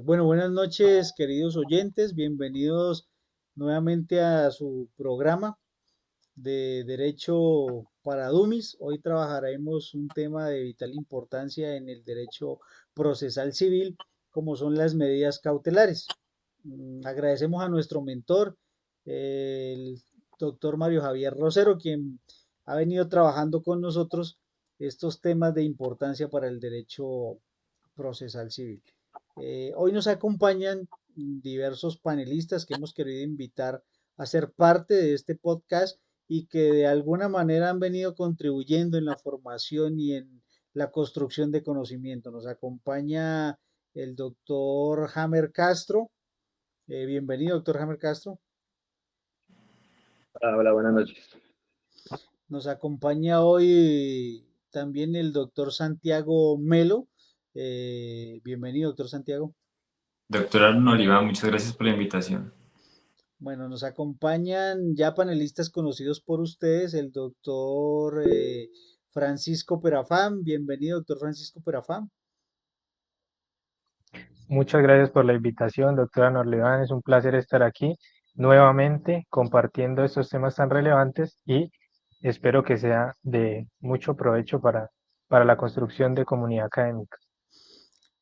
Bueno, buenas noches, queridos oyentes. Bienvenidos nuevamente a su programa de Derecho para Dummies. Hoy trabajaremos un tema de vital importancia en el derecho procesal civil, como son las medidas cautelares. Agradecemos a nuestro mentor, el doctor Mario Javier Rosero, quien ha venido trabajando con nosotros estos temas de importancia para el derecho procesal civil. Hoy nos acompañan diversos panelistas que hemos querido invitar a ser parte de este podcast y que de alguna manera han venido contribuyendo en la formación y en la construcción de conocimiento. Nos acompaña el doctor Hammer Castro. Bienvenido, doctor Hammer Castro. Hola, buenas noches. Nos acompaña hoy también el doctor Santiago Melo. Bienvenido, doctor Santiago. Doctor Arno Oliva, muchas gracias por la invitación. Bueno, nos acompañan ya panelistas conocidos por ustedes, el doctor Francisco Perafán. Bienvenido, doctor Francisco Perafán. Muchas gracias por la invitación, doctora Norleván. Es un placer estar aquí nuevamente compartiendo estos temas tan relevantes y espero que sea de mucho provecho para la construcción de comunidad académica.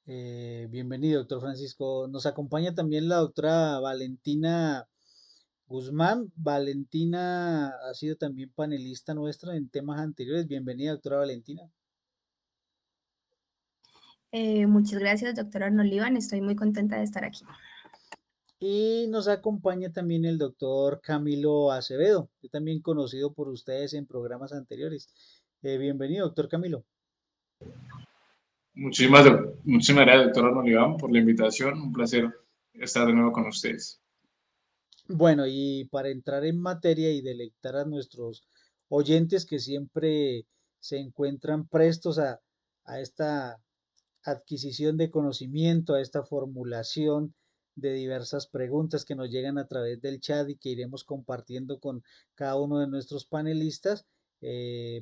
Bienvenido, doctor Francisco. Nos acompaña también la doctora Valentina Guzmán. Valentina ha sido también panelista nuestra en temas anteriores. Bienvenida, doctora Valentina. Muchas gracias, doctor Arnold Iván. Estoy muy contenta de estar aquí. Y nos acompaña también el doctor Camilo Acevedo, yo también conocido por ustedes en programas anteriores. Bienvenido, doctor Camilo. Muchísimas, muchísimas gracias, doctor Arnold Iván, por la invitación. Un placer estar de nuevo con ustedes. Bueno, y para entrar en materia y deleitar a nuestros oyentes que siempre se encuentran prestos a esta adquisición de conocimiento, a esta formulación de diversas preguntas que nos llegan a través del chat y que iremos compartiendo con cada uno de nuestros panelistas.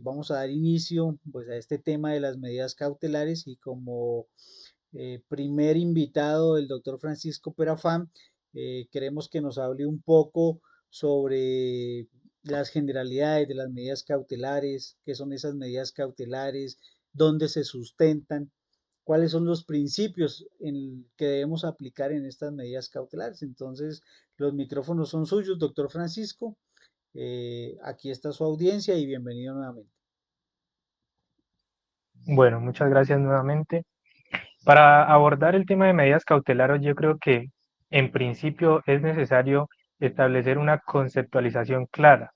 Vamos a dar inicio pues, a este tema de las medidas cautelares y como primer invitado, el doctor Francisco Perafán, queremos que nos hable un poco sobre las generalidades de las medidas cautelares, qué son esas medidas cautelares, dónde se sustentan, cuáles son los principios que debemos aplicar en estas medidas cautelares. Entonces, los micrófonos son suyos, doctor Francisco. Aquí está su audiencia y bienvenido nuevamente. Bueno, muchas gracias nuevamente. Para abordar el tema de medidas cautelares, yo creo que en principio es necesario establecer una conceptualización clara.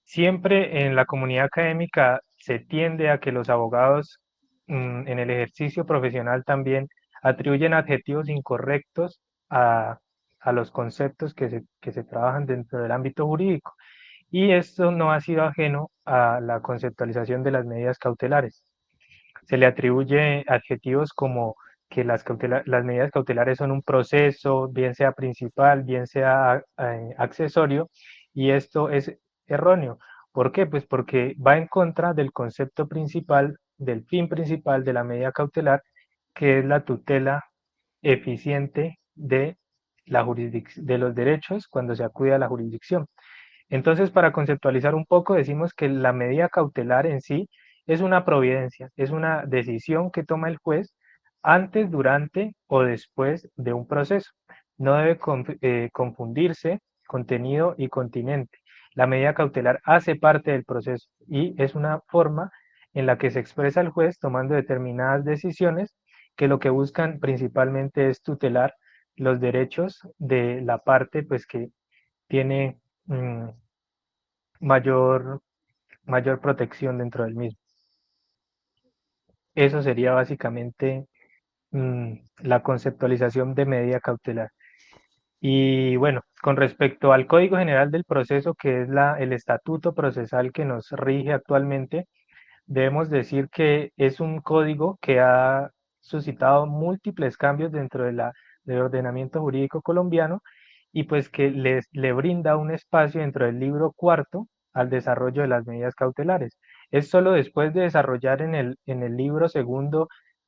Siempre en la comunidad académica se tiende a que los abogados en el ejercicio profesional también atribuyen adjetivos incorrectos a, a los conceptos que se trabajan dentro del ámbito jurídico. Y esto no ha sido ajeno a la conceptualización de las medidas cautelares. Se le atribuye adjetivos como que las medidas cautelares son un proceso, bien sea principal, bien sea accesorio, y esto es erróneo. ¿Por qué? Pues porque va en contra del concepto principal, del fin principal de la medida cautelar, que es la tutela eficiente de de los derechos cuando se acude a la jurisdicción. Entonces, para conceptualizar un poco, decimos que la medida cautelar en sí es una providencia, es una decisión que toma el juez antes, durante o después de un proceso. No debe confundirse contenido y continente. La medida cautelar hace parte del proceso y es una forma en la que se expresa el juez tomando determinadas decisiones que lo que buscan principalmente es tutelar los derechos de la parte pues que tiene mm, mayor, mayor protección dentro del mismo. Eso sería básicamente la conceptualización de medida cautelar. Y bueno, con respecto al Código General del Proceso, que es el estatuto procesal que nos rige actualmente, debemos decir que es un código que ha suscitado múltiples cambios dentro del ordenamiento jurídico colombiano y pues que le brinda un espacio dentro del libro cuarto al desarrollo de las medidas cautelares. Es solo después de desarrollar en el libro segundo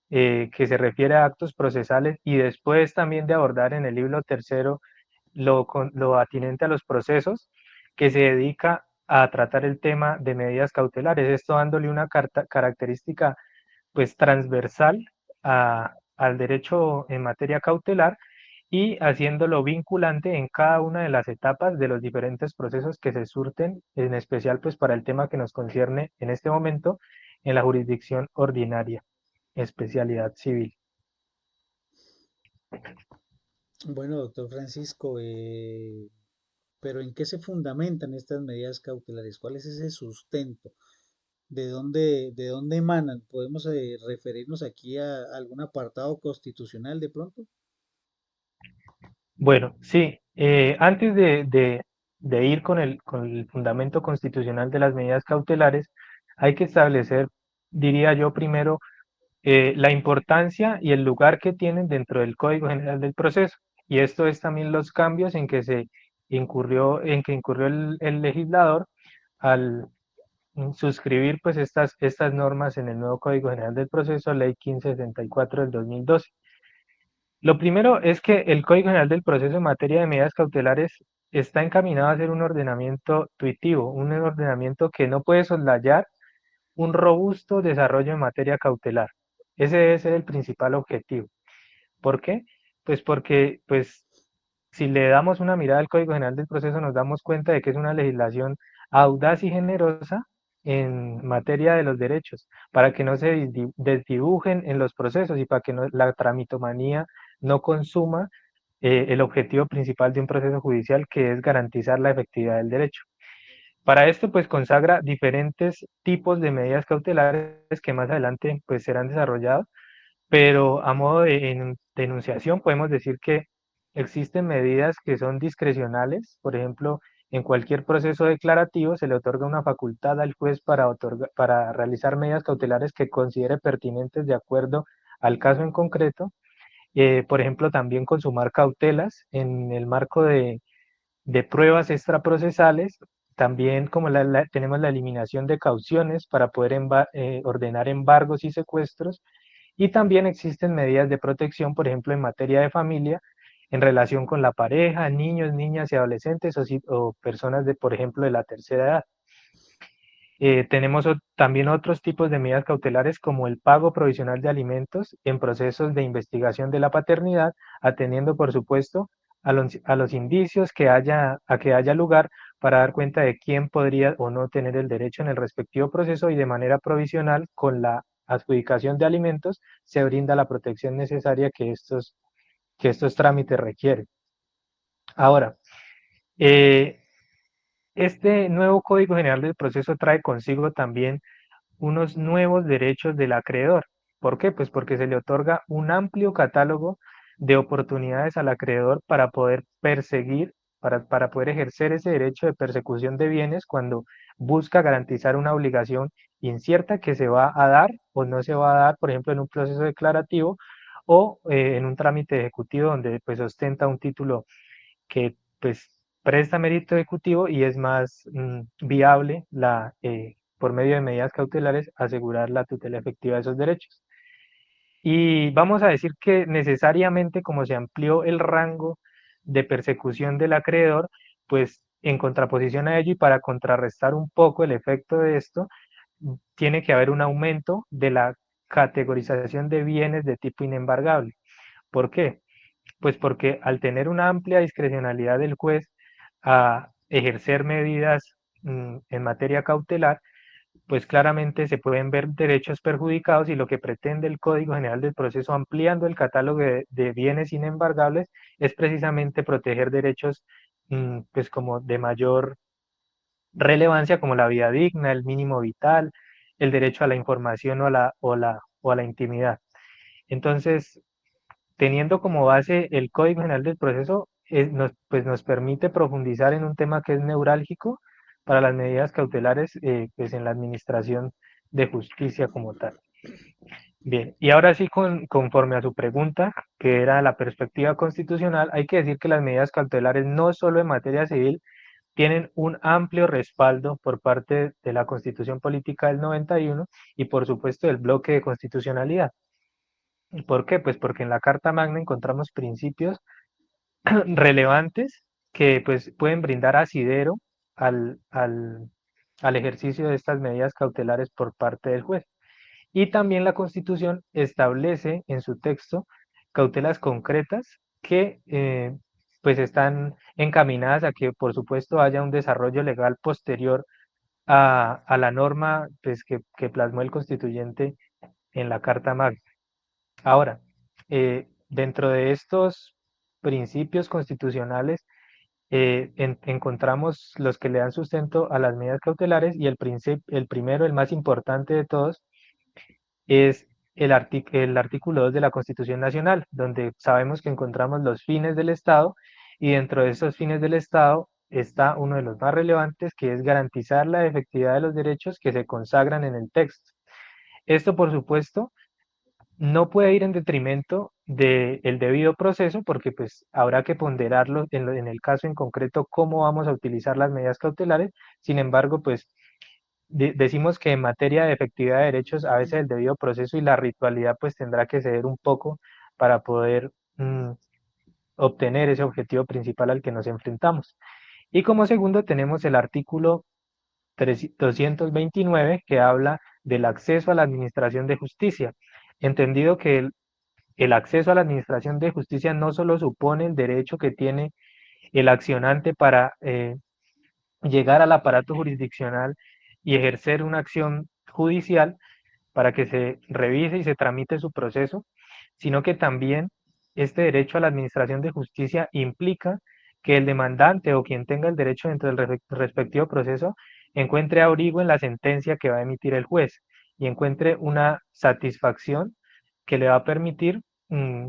que se refiere a actos procesales, y después también de abordar en el libro tercero lo atinente a los procesos, que se dedica a tratar el tema de medidas cautelares, esto dándole una característica pues transversal al derecho en materia cautelar y haciéndolo vinculante en cada una de las etapas de los diferentes procesos que se surten, en especial pues para el tema que nos concierne en este momento en la jurisdicción ordinaria, especialidad civil. Bueno, doctor Francisco, pero ¿en qué se fundamentan estas medidas cautelares? ¿Cuál es ese sustento? De dónde emanan? ¿Podemos referirnos aquí a algún apartado constitucional de pronto? Bueno, sí, antes de ir con el fundamento constitucional de las medidas cautelares, hay que establecer, diría yo primero, la importancia y el lugar que tienen dentro del Código General del Proceso. Y esto es también los cambios en que incurrió el legislador al suscribir pues estas normas en el nuevo Código General del Proceso, Ley 1564 del 2012. Lo primero es que el Código General del Proceso en materia de medidas cautelares está encaminado a ser un ordenamiento tuitivo, un ordenamiento que no puede soslayar un robusto desarrollo en materia cautelar. Ese debe ser el principal objetivo. ¿Por qué? Pues porque si le damos una mirada al Código General del Proceso nos damos cuenta de que es una legislación audaz y generosa en materia de los derechos, para que no se desdibujen en los procesos y para que la tramitomanía no consuma el objetivo principal de un proceso judicial, que es garantizar la efectividad del derecho. Para esto, pues consagra diferentes tipos de medidas cautelares que más adelante pues serán desarrollados, pero a modo de enunciación podemos decir que existen medidas que son discrecionales. Por ejemplo, en cualquier proceso declarativo se le otorga una facultad al juez para realizar medidas cautelares que considere pertinentes de acuerdo al caso en concreto. Por ejemplo, también consumar cautelas en el marco de pruebas extraprocesales. También como tenemos la eliminación de cauciones para poder ordenar embargos y secuestros, y también existen medidas de protección, por ejemplo, en materia de familia, en relación con la pareja, niños, niñas y adolescentes o personas por ejemplo, de la tercera edad. Tenemos también otros tipos de medidas cautelares como el pago provisional de alimentos en procesos de investigación de la paternidad, atendiendo, por supuesto, a los indicios a que haya lugar para dar cuenta de quién podría o no tener el derecho en el respectivo proceso, y de manera provisional, con la adjudicación de alimentos, se brinda la protección necesaria que estos trámites requieren. Ahora, eh, este nuevo Código General del Proceso trae consigo también unos nuevos derechos del acreedor. ¿Por qué? Pues porque se le otorga un amplio catálogo de oportunidades al acreedor para poder perseguir, para poder ejercer ese derecho de persecución de bienes cuando busca garantizar una obligación incierta que se va a dar o no se va a dar, por ejemplo, en un proceso declarativo o en un trámite ejecutivo donde pues ostenta un título que pues presta mérito ejecutivo y es más viable por medio de medidas cautelares asegurar la tutela efectiva de esos derechos. Y vamos a decir que necesariamente, como se amplió el rango de persecución del acreedor, pues en contraposición a ello y para contrarrestar un poco el efecto de esto, tiene que haber un aumento de la categorización de bienes de tipo inembargable. ¿Por qué? Pues porque al tener una amplia discrecionalidad del juez a ejercer medidas en materia cautelar, pues claramente se pueden ver derechos perjudicados, y lo que pretende el Código General del Proceso, ampliando el catálogo de bienes inembargables, es precisamente proteger derechos pues como de mayor relevancia, como la vida digna, el mínimo vital, el derecho a la información o a la intimidad. Entonces, teniendo como base el Código General del Proceso, pues nos permite profundizar en un tema que es neurálgico para las medidas cautelares, pues en la administración de justicia como tal. Bien, y ahora sí, conforme a su pregunta, que era la perspectiva constitucional, hay que decir que las medidas cautelares, no solo en materia civil, tienen un amplio respaldo por parte de la Constitución Política del 91 y por supuesto del bloque de constitucionalidad. ¿Por qué? Pues porque en la Carta Magna encontramos principios relevantes que pues pueden brindar asidero al, al, al ejercicio de estas medidas cautelares por parte del juez. Y también la Constitución establece en su texto cautelas concretas que pues están encaminadas a que por supuesto haya un desarrollo legal posterior a la norma pues, que plasmó el constituyente en la Carta Magna. Ahora, dentro de estos principios constitucionales encontramos los que le dan sustento a las medidas cautelares y el primero, el más importante de todos, es el artículo 2 de la Constitución Nacional, donde sabemos que encontramos los fines del Estado y dentro de esos fines del Estado está uno de los más relevantes, que es garantizar la efectividad de los derechos que se consagran en el texto. Esto, por supuesto, no puede ir en detrimento del debido proceso, porque pues habrá que ponderarlo en el caso en concreto cómo vamos a utilizar las medidas cautelares. Sin embargo, pues decimos que en materia de efectividad de derechos, a veces el debido proceso y la ritualidad pues tendrá que ceder un poco para poder obtener ese objetivo principal al que nos enfrentamos. Y como segundo tenemos el artículo 229 que habla del acceso a la administración de justicia, entendido que el acceso a la administración de justicia no solo supone el derecho que tiene el accionante para llegar al aparato jurisdiccional y ejercer una acción judicial para que se revise y se tramite su proceso, sino que también este derecho a la administración de justicia implica que el demandante o quien tenga el derecho dentro del respectivo proceso encuentre abrigo en la sentencia que va a emitir el juez y encuentre una satisfacción que le va a permitir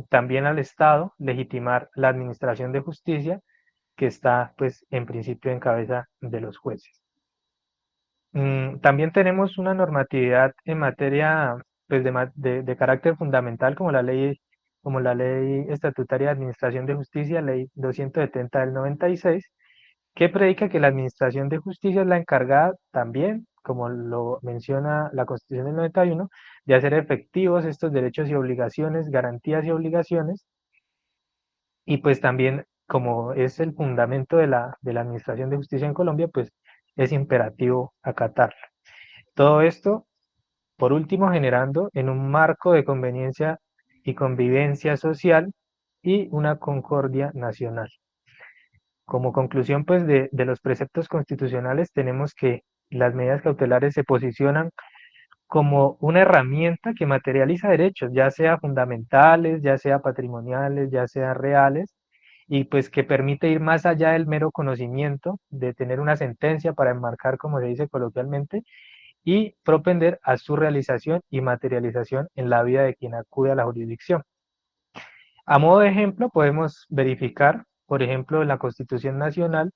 también al Estado legitimar la administración de justicia que está pues en principio en cabeza de los jueces. También tenemos una normatividad en materia pues, de carácter fundamental como la ley estatutaria de administración de justicia, ley 270 del 96, que predica que la administración de justicia es la encargada también, como lo menciona la Constitución del 91, de hacer efectivos estos derechos y obligaciones, garantías y obligaciones, y pues también como es el fundamento de la administración de justicia en Colombia, pues es imperativo acatarla. Todo esto, por último, generando en un marco de conveniencia y convivencia social y una concordia nacional. Como conclusión, pues, de los preceptos constitucionales, tenemos que las medidas cautelares se posicionan como una herramienta que materializa derechos, ya sea fundamentales, ya sea patrimoniales, ya sea reales, y pues que permite ir más allá del mero conocimiento, de tener una sentencia para enmarcar, como se dice coloquialmente, y propender a su realización y materialización en la vida de quien acude a la jurisdicción. A modo de ejemplo, podemos verificar, por ejemplo, en la Constitución Nacional,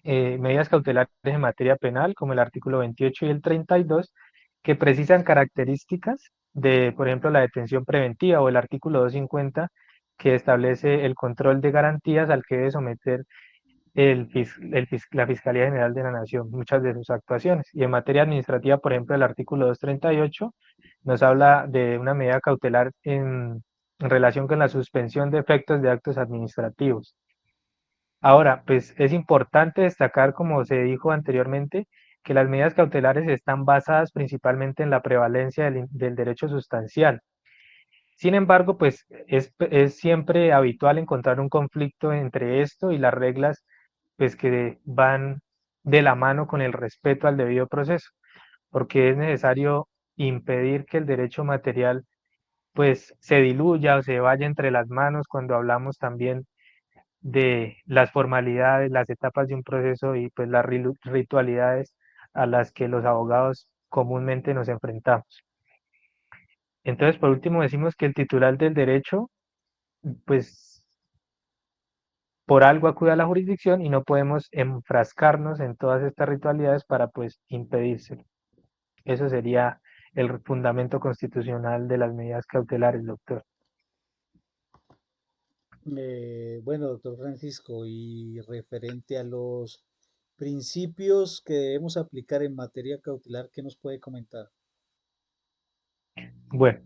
medidas cautelares en materia penal, como el artículo 28 y el 32, que precisan características de, por ejemplo, la detención preventiva, o el artículo 250, que establece el control de garantías al que debe someter la Fiscalía General de la Nación, muchas de sus actuaciones. Y en materia administrativa, por ejemplo, el artículo 238 nos habla de una medida cautelar en relación con la suspensión de efectos de actos administrativos. Ahora, pues es importante destacar, como se dijo anteriormente, que las medidas cautelares están basadas principalmente en la prevalencia del derecho sustancial. Sin embargo, pues es siempre habitual encontrar un conflicto entre esto y las reglas pues, que van de la mano con el respeto al debido proceso, porque es necesario impedir que el derecho material pues se diluya o se vaya entre las manos cuando hablamos también de las formalidades, las etapas de un proceso y pues las ritualidades a las que los abogados comúnmente nos enfrentamos. Entonces, por último, decimos que el titular del derecho, pues por algo acude a la jurisdicción y no podemos enfrascarnos en todas estas ritualidades para pues impedírselo. Eso sería el fundamento constitucional de las medidas cautelares, doctor. Bueno, doctor Francisco, y referente a los principios que debemos aplicar en materia cautelar, ¿qué nos puede comentar? Bueno,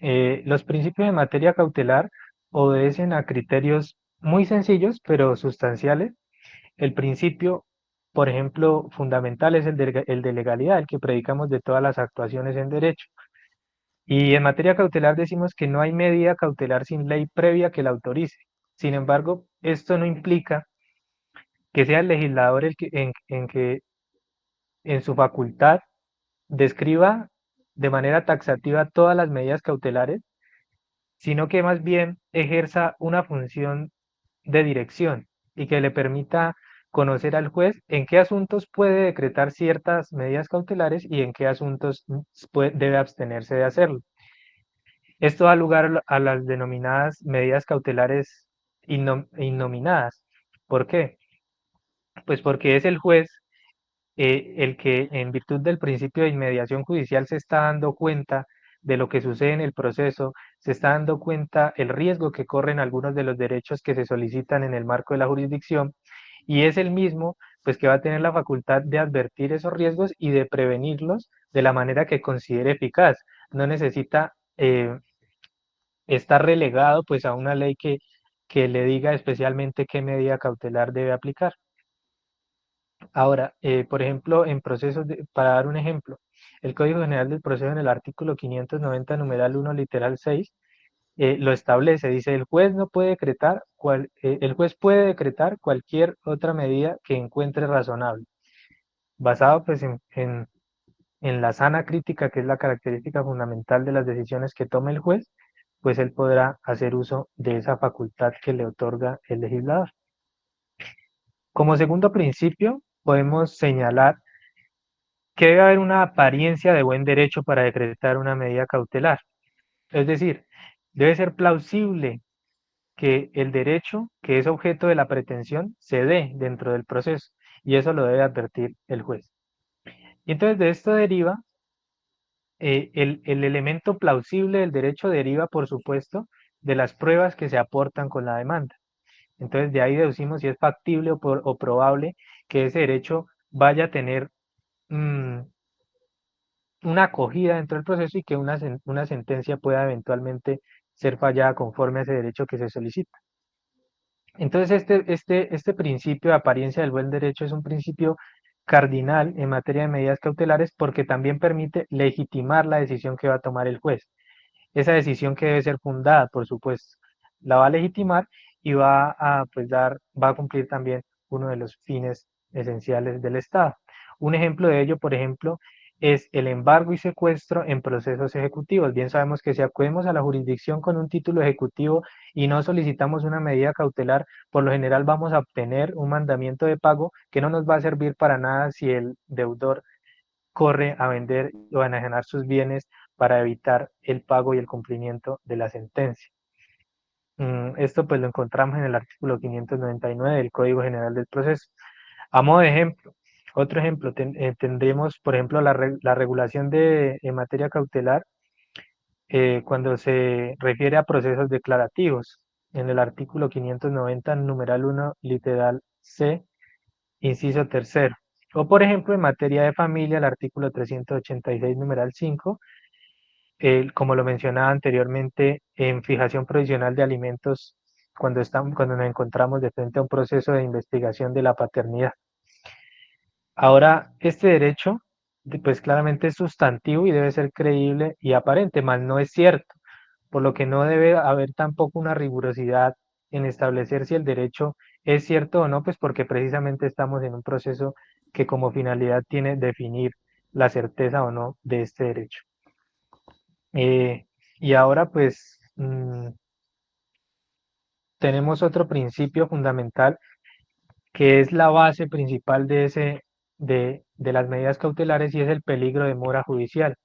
Los principios de materia cautelar obedecen a criterios muy sencillos, pero sustanciales. El principio, por ejemplo, fundamental es el de legalidad, el que predicamos de todas las actuaciones en derecho. Y en materia cautelar decimos que no hay medida cautelar sin ley previa que la autorice. Sin embargo, esto no implica que sea el legislador en que en su facultad describa de manera taxativa todas las medidas cautelares, sino que más bien ejerza una función de dirección y que le permita conocer al juez en qué asuntos puede decretar ciertas medidas cautelares y en qué asuntos debe abstenerse de hacerlo. Esto da lugar a las denominadas medidas cautelares innominadas. ¿Por qué? Pues porque es el juez el que en virtud del principio de inmediación judicial se está dando cuenta de lo que sucede en el proceso, se está dando cuenta el riesgo que corren algunos de los derechos que se solicitan en el marco de la jurisdicción, y es el mismo pues que va a tener la facultad de advertir esos riesgos y de prevenirlos de la manera que considere eficaz. No necesita estar relegado pues a una ley que le diga especialmente qué medida cautelar debe aplicar. Ahora, por ejemplo, en procesos, para dar un ejemplo, el Código General del Proceso en el artículo 590, numeral 1, literal 6, lo establece, dice, el juez puede decretar cualquier otra medida que encuentre razonable, basado pues en la sana crítica, que es la característica fundamental de las decisiones que tome el juez, pues él podrá hacer uso de esa facultad que le otorga el legislador. Como segundo principio, podemos señalar que debe haber una apariencia de buen derecho para decretar una medida cautelar. Es decir, debe ser plausible que el derecho que es objeto de la pretensión se dé dentro del proceso, y eso lo debe advertir el juez. Y entonces de esto deriva, el elemento plausible del derecho deriva, por supuesto, de las pruebas que se aportan con la demanda. Entonces de ahí deducimos si es factible o probable que ese derecho vaya a tener una acogida dentro del proceso y que una sentencia pueda eventualmente ser fallada conforme a ese derecho que se solicita. Entonces, este principio de apariencia del buen derecho es un principio cardinal en materia de medidas cautelares porque también permite legitimar la decisión que va a tomar el juez. Esa decisión que debe ser fundada, por supuesto, la va a legitimar y va a cumplir también uno de los fines esenciales del Estado. Un ejemplo de ello, por ejemplo, es el embargo y secuestro en procesos ejecutivos. Bien sabemos que si acudimos a la jurisdicción con un título ejecutivo y no solicitamos una medida cautelar, por lo general vamos a obtener un mandamiento de pago que no nos va a servir para nada si el deudor corre a vender o a enajenar sus bienes para evitar el pago y el cumplimiento de la sentencia. Esto pues lo encontramos en el artículo 599 del Código General del Proceso. A modo de ejemplo, otro ejemplo, tendremos, por ejemplo, la regulación en materia cautelar cuando se refiere a procesos declarativos. En el artículo 590, numeral 1, literal C, inciso tercero. O, por ejemplo, en materia de familia, el artículo 386, numeral 5, como lo mencionaba anteriormente, en fijación provisional de alimentos cuando nos encontramos de frente a un proceso de investigación de la paternidad. Ahora, este derecho, pues claramente es sustantivo y debe ser creíble y aparente, mas no es cierto, por lo que no debe haber tampoco una rigurosidad en establecer si el derecho es cierto o no, pues porque precisamente estamos en un proceso que como finalidad tiene definir la certeza o no de este derecho. Y ahora pues tenemos otro principio fundamental que es la base principal de las medidas cautelares y es el peligro de mora judicial.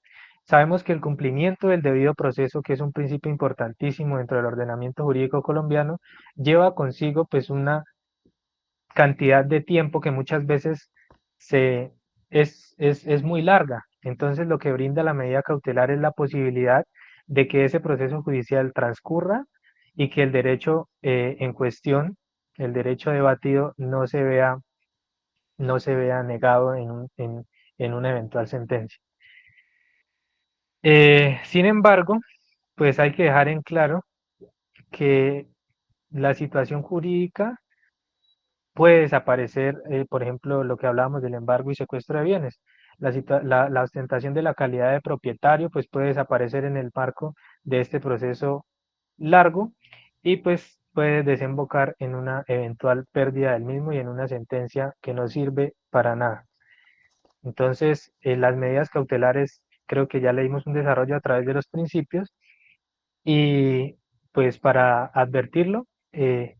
Sabemos que el cumplimiento del debido proceso, que es un principio importantísimo dentro del ordenamiento jurídico colombiano, lleva consigo pues una cantidad de tiempo que muchas veces es muy larga. Entonces lo que brinda la medida cautelar es la posibilidad de que ese proceso judicial transcurra y que el derecho en cuestión, el derecho debatido, no se vea negado en una eventual sentencia. Sin embargo, pues hay que dejar en claro que la situación jurídica puede desaparecer, por ejemplo, lo que hablábamos del embargo y secuestro de bienes. La ostentación de la calidad de propietario pues puede desaparecer en el marco de este proceso largo y pues puede desembocar en una eventual pérdida del mismo y en una sentencia que no sirve para nada. Entonces, las medidas cautelares creo que ya le dimos un desarrollo a través de los principios y pues para advertirlo, es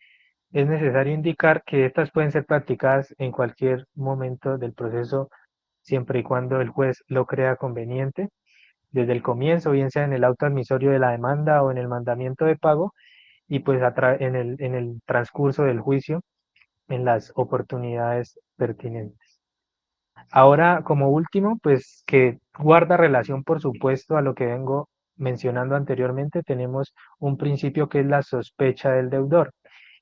necesario indicar que estas pueden ser practicadas en cualquier momento del proceso, siempre y cuando el juez lo crea conveniente, desde el comienzo, bien sea en el auto admisorio de la demanda o en el mandamiento de pago, y pues en el transcurso del juicio, en las oportunidades pertinentes. Ahora, como último, pues que guarda relación, por supuesto, a lo que vengo mencionando anteriormente, tenemos un principio que es la sospecha del deudor.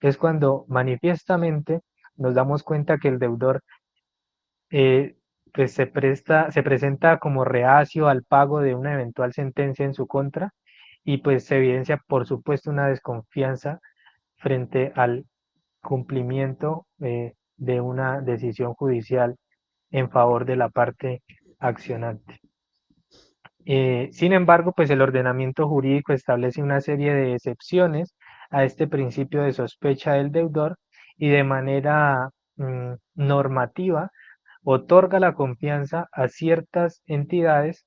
Es cuando manifiestamente nos damos cuenta que el deudor eh, pues se presenta como reacio al pago de una eventual sentencia en su contra y pues se evidencia, por supuesto, una desconfianza frente al cumplimiento de una decisión judicial en favor de la parte accionante. Sin embargo, pues el ordenamiento jurídico establece una serie de excepciones a este principio de sospecha del deudor y de manera normativa otorga la confianza a ciertas entidades,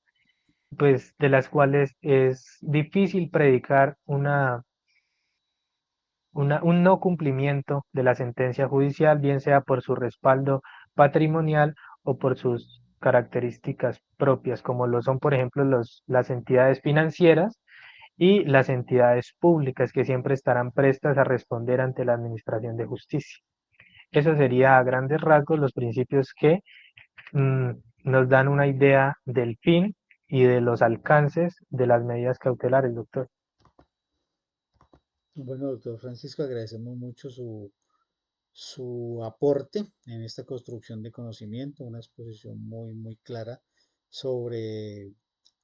pues de las cuales es difícil predicar un no cumplimiento de la sentencia judicial, bien sea por su respaldo patrimonial o por sus características propias, como lo son, por ejemplo, las entidades financieras y las entidades públicas que siempre estarán prestas a responder ante la Administración de Justicia. Eso sería a grandes rasgos los principios que mm, nos dan una idea del fin y de los alcances de las medidas cautelares, doctor. Bueno, doctor Francisco, agradecemos mucho su aporte en esta construcción de conocimiento, una exposición muy clara sobre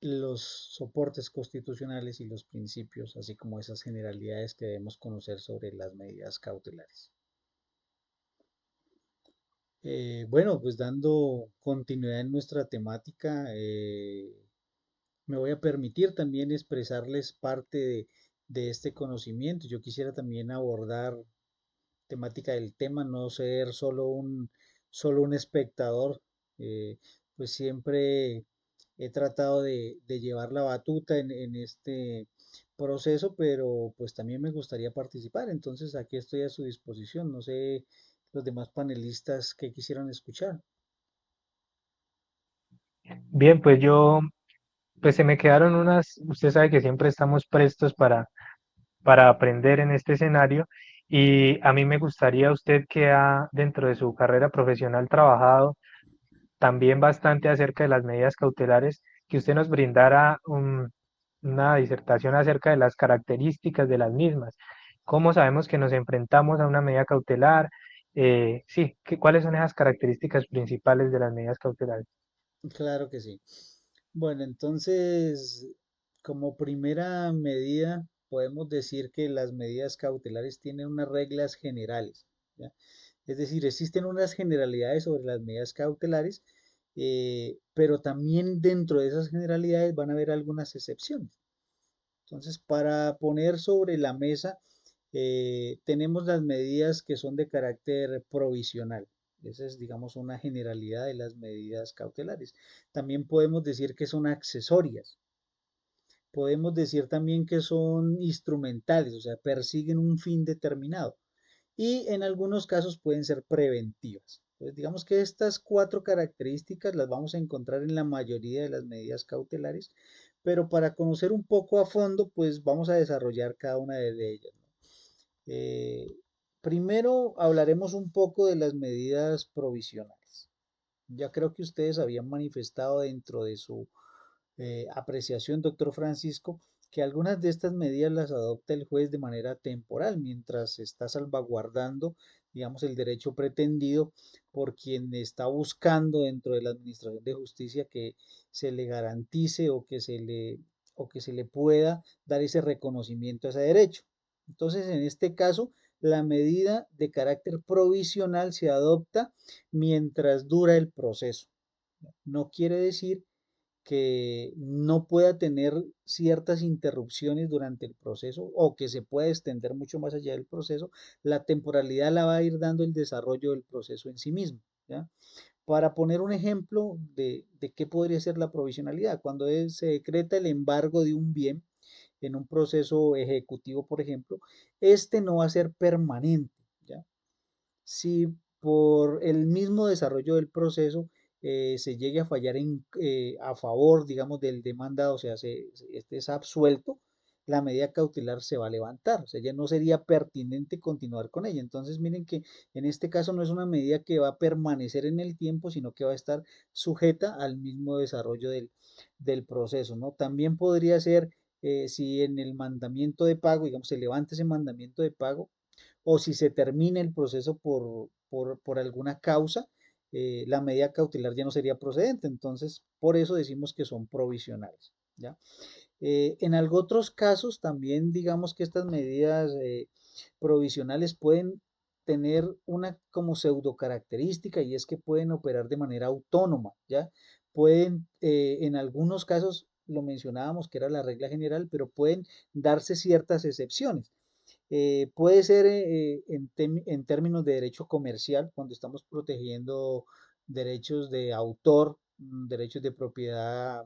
los soportes constitucionales y los principios, así como esas generalidades que debemos conocer sobre las medidas cautelares. Bueno, pues dando continuidad en nuestra temática, me voy a permitir también expresarles parte de este conocimiento. Yo quisiera también abordar temática del tema, no ser solo un espectador. eh, pues siempre he tratado de llevar la batuta en este proceso, pero pues también me gustaría participar. Entonces aquí estoy a su disposición. No sé los demás panelistas que quisieran escuchar. Bien, pues se me quedaron usted sabe que siempre estamos prestos para aprender en este escenario y a mí me gustaría usted que ha dentro de su carrera profesional trabajado también bastante acerca de las medidas cautelares, que usted nos brindara una disertación acerca de las características de las mismas. ¿Cómo sabemos que nos enfrentamos a una medida cautelar? Sí, ¿cuáles son esas características principales de las medidas cautelares? Claro que sí. Bueno, entonces, como primera medida, podemos decir que las medidas cautelares tienen unas reglas generales, ¿ya? Es decir, existen unas generalidades sobre las medidas cautelares, pero también dentro de esas generalidades van a haber algunas excepciones. Entonces, para poner sobre la mesa, tenemos las medidas que son de carácter provisional. Esa es, digamos, una generalidad de las medidas cautelares. También podemos decir que son accesorias. Podemos decir también que son instrumentales, o sea, persiguen un fin determinado. Y en algunos casos pueden ser preventivas. Entonces, digamos que estas cuatro características las vamos a encontrar en la mayoría de las medidas cautelares, pero para conocer un poco a fondo, pues vamos a desarrollar cada una de ellas, ¿no? Primero hablaremos un poco de las medidas provisionales. Ya creo que ustedes habían manifestado dentro de su apreciación, doctor Francisco, que algunas de estas medidas las adopta el juez de manera temporal, mientras está salvaguardando, digamos, el derecho pretendido por quien está buscando dentro de la Administración de Justicia que se le garantice o que se le o que se le pueda dar ese reconocimiento a ese derecho. Entonces, en este caso, la medida de carácter provisional se adopta mientras dura el proceso. No quiere decir que no pueda tener ciertas interrupciones durante el proceso o que se pueda extender mucho más allá del proceso. La temporalidad la va a ir dando el desarrollo del proceso en sí mismo, ¿ya? Para poner un ejemplo de qué podría ser la provisionalidad, cuando se decreta el embargo de un bien en un proceso ejecutivo, por ejemplo, este no va a ser permanente, ¿ya? Si por el mismo desarrollo del proceso se llegue a fallar a favor, digamos, del demandado, o sea, este es absuelto, la medida cautelar se va a levantar, o sea, ya no sería pertinente continuar con ella. Entonces, miren que en este caso no es una medida que va a permanecer en el tiempo, sino que va a estar sujeta al mismo desarrollo del proceso, ¿no? También podría ser si en el mandamiento de pago, digamos, se levanta ese mandamiento de pago, o si se termina el proceso por alguna causa, la medida cautelar ya no sería procedente. Entonces, por eso decimos que son provisionales, ¿ya? En algo otros casos también digamos que estas medidas provisionales pueden tener una como pseudo característica y es que pueden operar de manera autónoma, ¿ya? Pueden, en algunos casos, lo mencionábamos que era la regla general, pero pueden darse ciertas excepciones. Puede ser en términos de derecho comercial, cuando estamos protegiendo derechos de autor, derechos de propiedad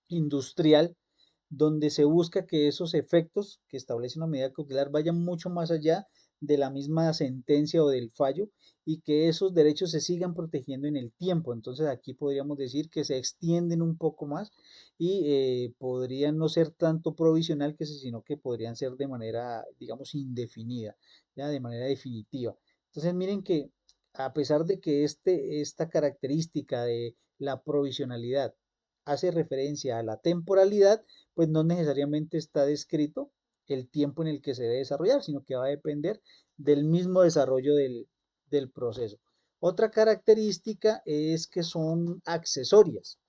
industrial, donde se busca que esos efectos que establece una medida cautelar vayan mucho más allá de la misma sentencia o del fallo y que esos derechos se sigan protegiendo en el tiempo. Entonces aquí podríamos decir que se extienden un poco más y podrían no ser tanto provisional sino que podrían ser de manera, digamos, indefinida, ya de manera definitiva. Entonces miren que a pesar de que esta característica de la provisionalidad hace referencia a la temporalidad, pues no necesariamente está descrito el tiempo en el que se debe desarrollar, sino que va a depender del mismo desarrollo del proceso. Otra característica es que son accesorias.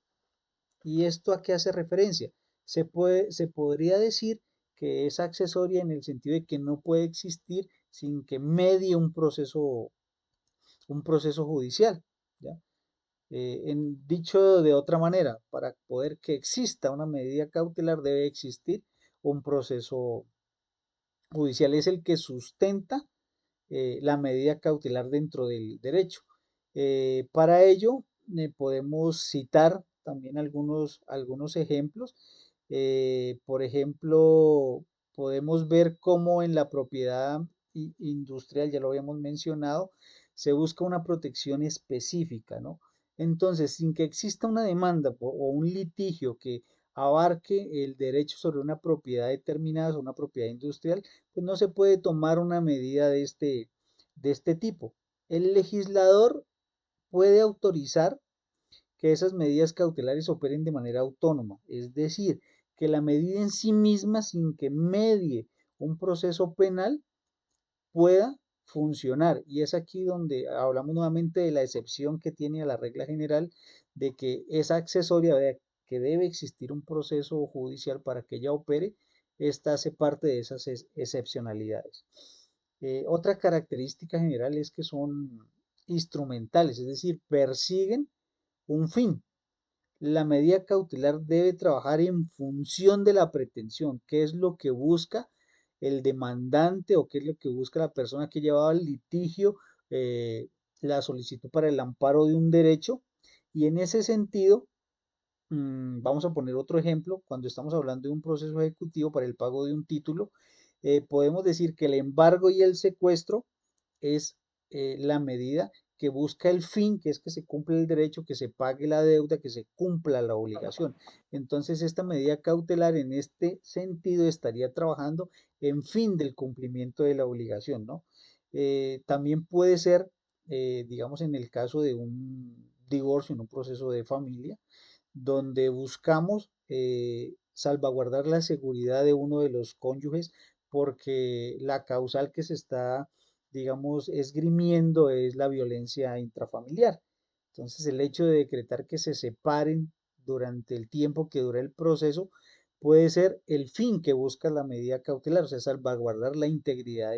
¿Y esto a qué hace referencia? Se podría decir que es accesoria en el sentido de que no puede existir sin que medie un proceso judicial, ¿ya? Dicho de otra manera, para poder que exista una medida cautelar debe existir un proceso judicial, es el que sustenta la medida cautelar dentro del derecho. Para ello, podemos citar también algunos ejemplos. Por ejemplo, podemos ver cómo en la propiedad industrial, ya lo habíamos mencionado, se busca una protección específica, ¿no? Entonces, sin que exista una demanda o un litigio que abarque el derecho sobre una propiedad determinada, o una propiedad industrial, pues no se puede tomar una medida de este tipo. El legislador puede autorizar que esas medidas cautelares operen de manera autónoma, es decir, que la medida en sí misma, sin que medie un proceso penal, pueda funcionar. Y es aquí donde hablamos nuevamente de la excepción que tiene a la regla general de que es accesoria, de que debe existir un proceso judicial para que ella opere. Esta hace parte de esas excepcionalidades. Otra característica general es que son instrumentales, es decir, persiguen un fin. La medida cautelar debe trabajar en función de la pretensión, qué es lo que busca el demandante o qué es lo que busca la persona que llevaba el litigio, eh, la solicitud para el amparo de un derecho. Y en ese sentido, vamos a poner otro ejemplo, cuando estamos hablando de un proceso ejecutivo para el pago de un título, podemos decir que el embargo y el secuestro es la medida que busca el fin, que es que se cumpla el derecho, que se pague la deuda, que se cumpla la obligación. Entonces, esta medida cautelar en este sentido estaría trabajando en fin del cumplimiento de la obligación, ¿no? También puede ser, digamos, en el caso de un divorcio, en un proceso de familia, donde buscamos salvaguardar la seguridad de uno de los cónyuges porque la causal que se está, digamos, esgrimiendo es la violencia intrafamiliar. Entonces, el hecho de decretar que se separen durante el tiempo que dura el proceso puede ser el fin que busca la medida cautelar, o sea, salvaguardar la integridad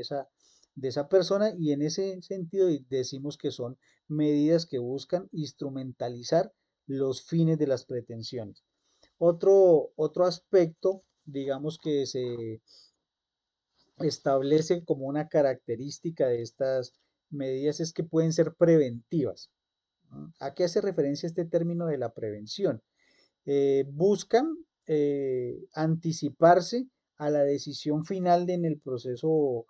de esa persona, y en ese sentido decimos que son medidas que buscan instrumentalizar los fines de las pretensiones. Otro aspecto, digamos, que se establece como una característica de estas medidas es que pueden ser preventivas. ¿No? ¿A qué hace referencia este término de la prevención? Buscan anticiparse a la decisión final en el proceso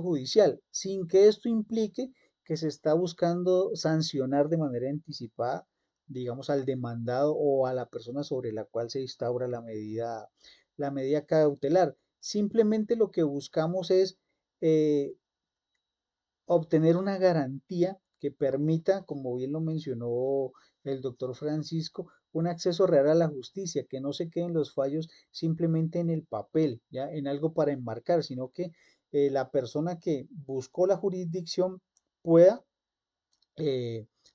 judicial, sin que esto implique que se está buscando sancionar de manera anticipada, digamos, al demandado o a la persona sobre la cual se instaura la medida cautelar. Simplemente lo que buscamos es eh, obtener una garantía que permita, como bien lo mencionó el doctor Francisco, un acceso real a la justicia, que no se queden los fallos simplemente en el papel, ya en algo para enmarcar, sino que la persona que buscó la jurisdicción pueda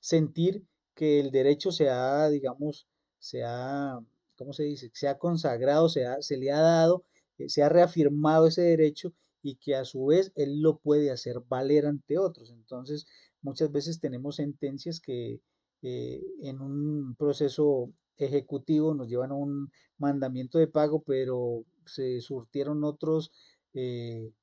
sentir que el derecho se ha, digamos, se ha, ¿cómo se dice? Se ha consagrado, se le ha dado, se ha reafirmado ese derecho, y que a su vez él lo puede hacer valer ante otros. Entonces, muchas veces tenemos sentencias que en un proceso ejecutivo nos llevan a un mandamiento de pago, pero se surtieron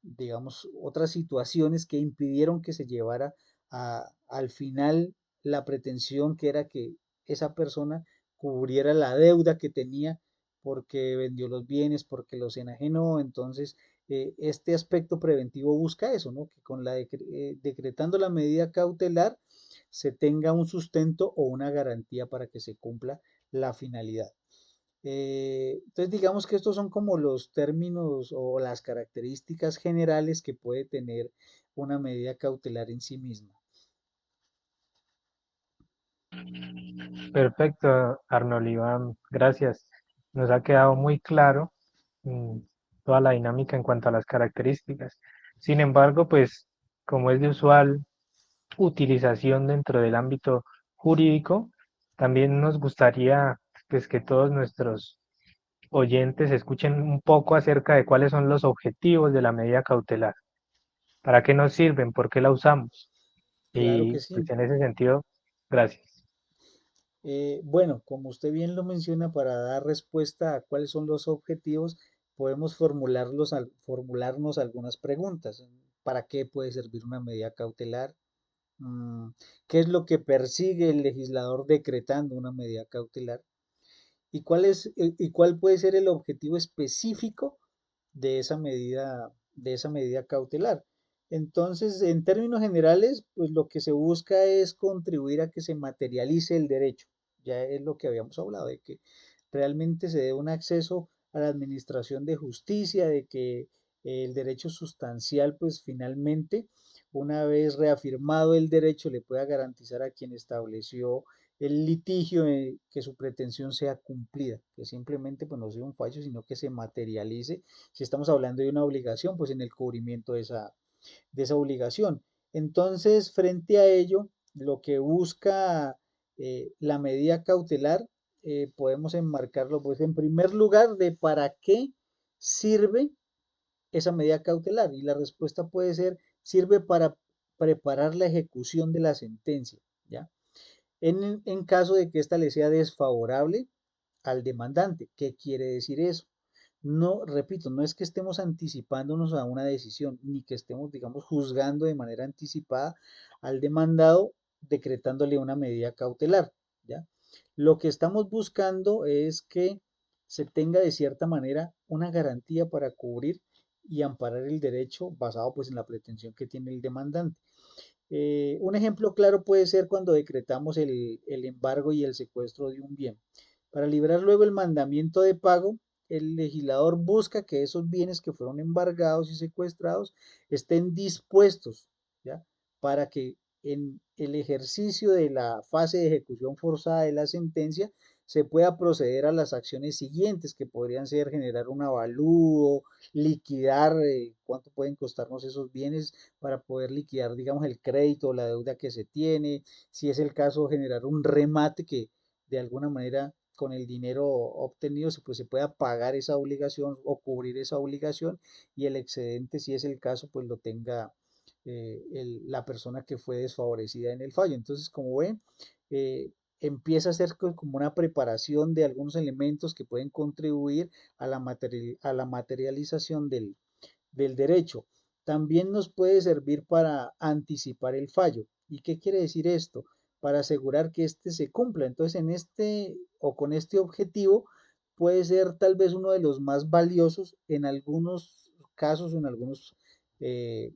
digamos, otras situaciones que impidieron que se llevara al final la pretensión, que era que esa persona cubriera la deuda que tenía porque vendió los bienes, porque los enajenó. Entonces, este aspecto preventivo busca eso, ¿no? Que con decretando la medida cautelar se tenga un sustento o una garantía para que se cumpla la finalidad. Entonces, digamos que estos son como los términos o las características generales que puede tener una medida cautelar en sí misma. Perfecto, Arnold Iván, gracias. Nos ha quedado muy claro toda la dinámica en cuanto a las características. Sin embargo, pues como es de usual utilización dentro del ámbito jurídico, también nos gustaría pues que todos nuestros oyentes escuchen un poco acerca de cuáles son los objetivos de la medida cautelar, para qué nos sirven, por qué la usamos. Claro Y que pues sí. en ese sentido, gracias. Bueno, como usted bien lo menciona, para dar respuesta a cuáles son los objetivos, podemos formularnos algunas preguntas. ¿Para qué puede servir una medida cautelar? Mm, ¿Qué es lo que persigue el legislador decretando una medida cautelar? ¿Y cuál puede ser el objetivo específico de esa medida cautelar? Entonces, en términos generales, pues lo que se busca es contribuir a que se materialice el derecho. Ya es lo que habíamos hablado, de que realmente se dé un acceso a la administración de justicia, de que el derecho sustancial, pues finalmente, una vez reafirmado el derecho, le pueda garantizar a quien estableció el litigio, que su pretensión sea cumplida, que simplemente pues no sea un fallo, sino que se materialice. Si estamos hablando de una obligación, pues en el cubrimiento de esa obligación. Entonces, frente a ello, lo que busca la medida cautelar, podemos enmarcarlo, pues en primer lugar, de para qué sirve esa medida cautelar. Y la respuesta puede ser: sirve para preparar la ejecución de la sentencia, ¿ya? En caso de que ésta le sea desfavorable al demandante. ¿Qué quiere decir eso? No, repito, no es que estemos anticipándonos a una decisión, ni que estemos, digamos, juzgando de manera anticipada al demandado, decretándole una medida cautelar, ¿ya? Lo que estamos buscando es que se tenga de cierta manera una garantía para cubrir y amparar el derecho basado pues en la pretensión que tiene el demandante. Un ejemplo claro puede ser cuando decretamos el embargo y el secuestro de un bien. Para librar luego el mandamiento de pago, el legislador busca que esos bienes que fueron embargados y secuestrados estén dispuestos, ¿ya? Para que en el ejercicio de la fase de ejecución forzada de la sentencia se pueda proceder a las acciones siguientes, que podrían ser generar un avalúo, liquidar cuánto pueden costarnos esos bienes para poder liquidar, digamos, el crédito o la deuda que se tiene. Si es el caso, generar un remate que de alguna manera con el dinero obtenido pues, se pueda pagar esa obligación o cubrir esa obligación y el excedente, si es el caso, pues lo tenga la persona que fue desfavorecida en el fallo. Entonces, como ven, empieza a ser como una preparación de algunos elementos que pueden contribuir a a la materialización del derecho. También nos puede servir para anticipar el fallo. ¿Y qué quiere decir esto? Para asegurar que éste se cumpla. Entonces, en este o con este objetivo puede ser tal vez uno de los más valiosos en algunos casos, en algunos eh,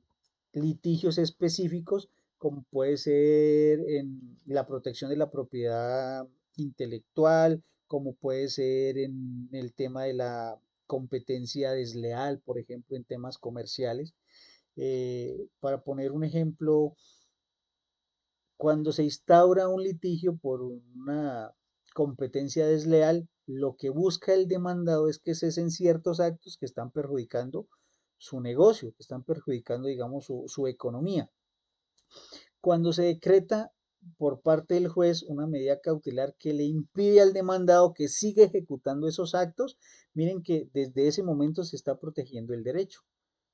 litigios específicos, como puede ser en la protección de la propiedad intelectual, como puede ser en el tema de la competencia desleal, por ejemplo, en temas comerciales. Para poner un ejemplo, cuando se instaura un litigio por una competencia desleal, lo que busca el demandado es que cesen ciertos actos que están perjudicando su negocio, que están perjudicando, digamos, su economía. Cuando se decreta por parte del juez una medida cautelar que le impide al demandado que siga ejecutando esos actos, miren que desde ese momento se está protegiendo el derecho,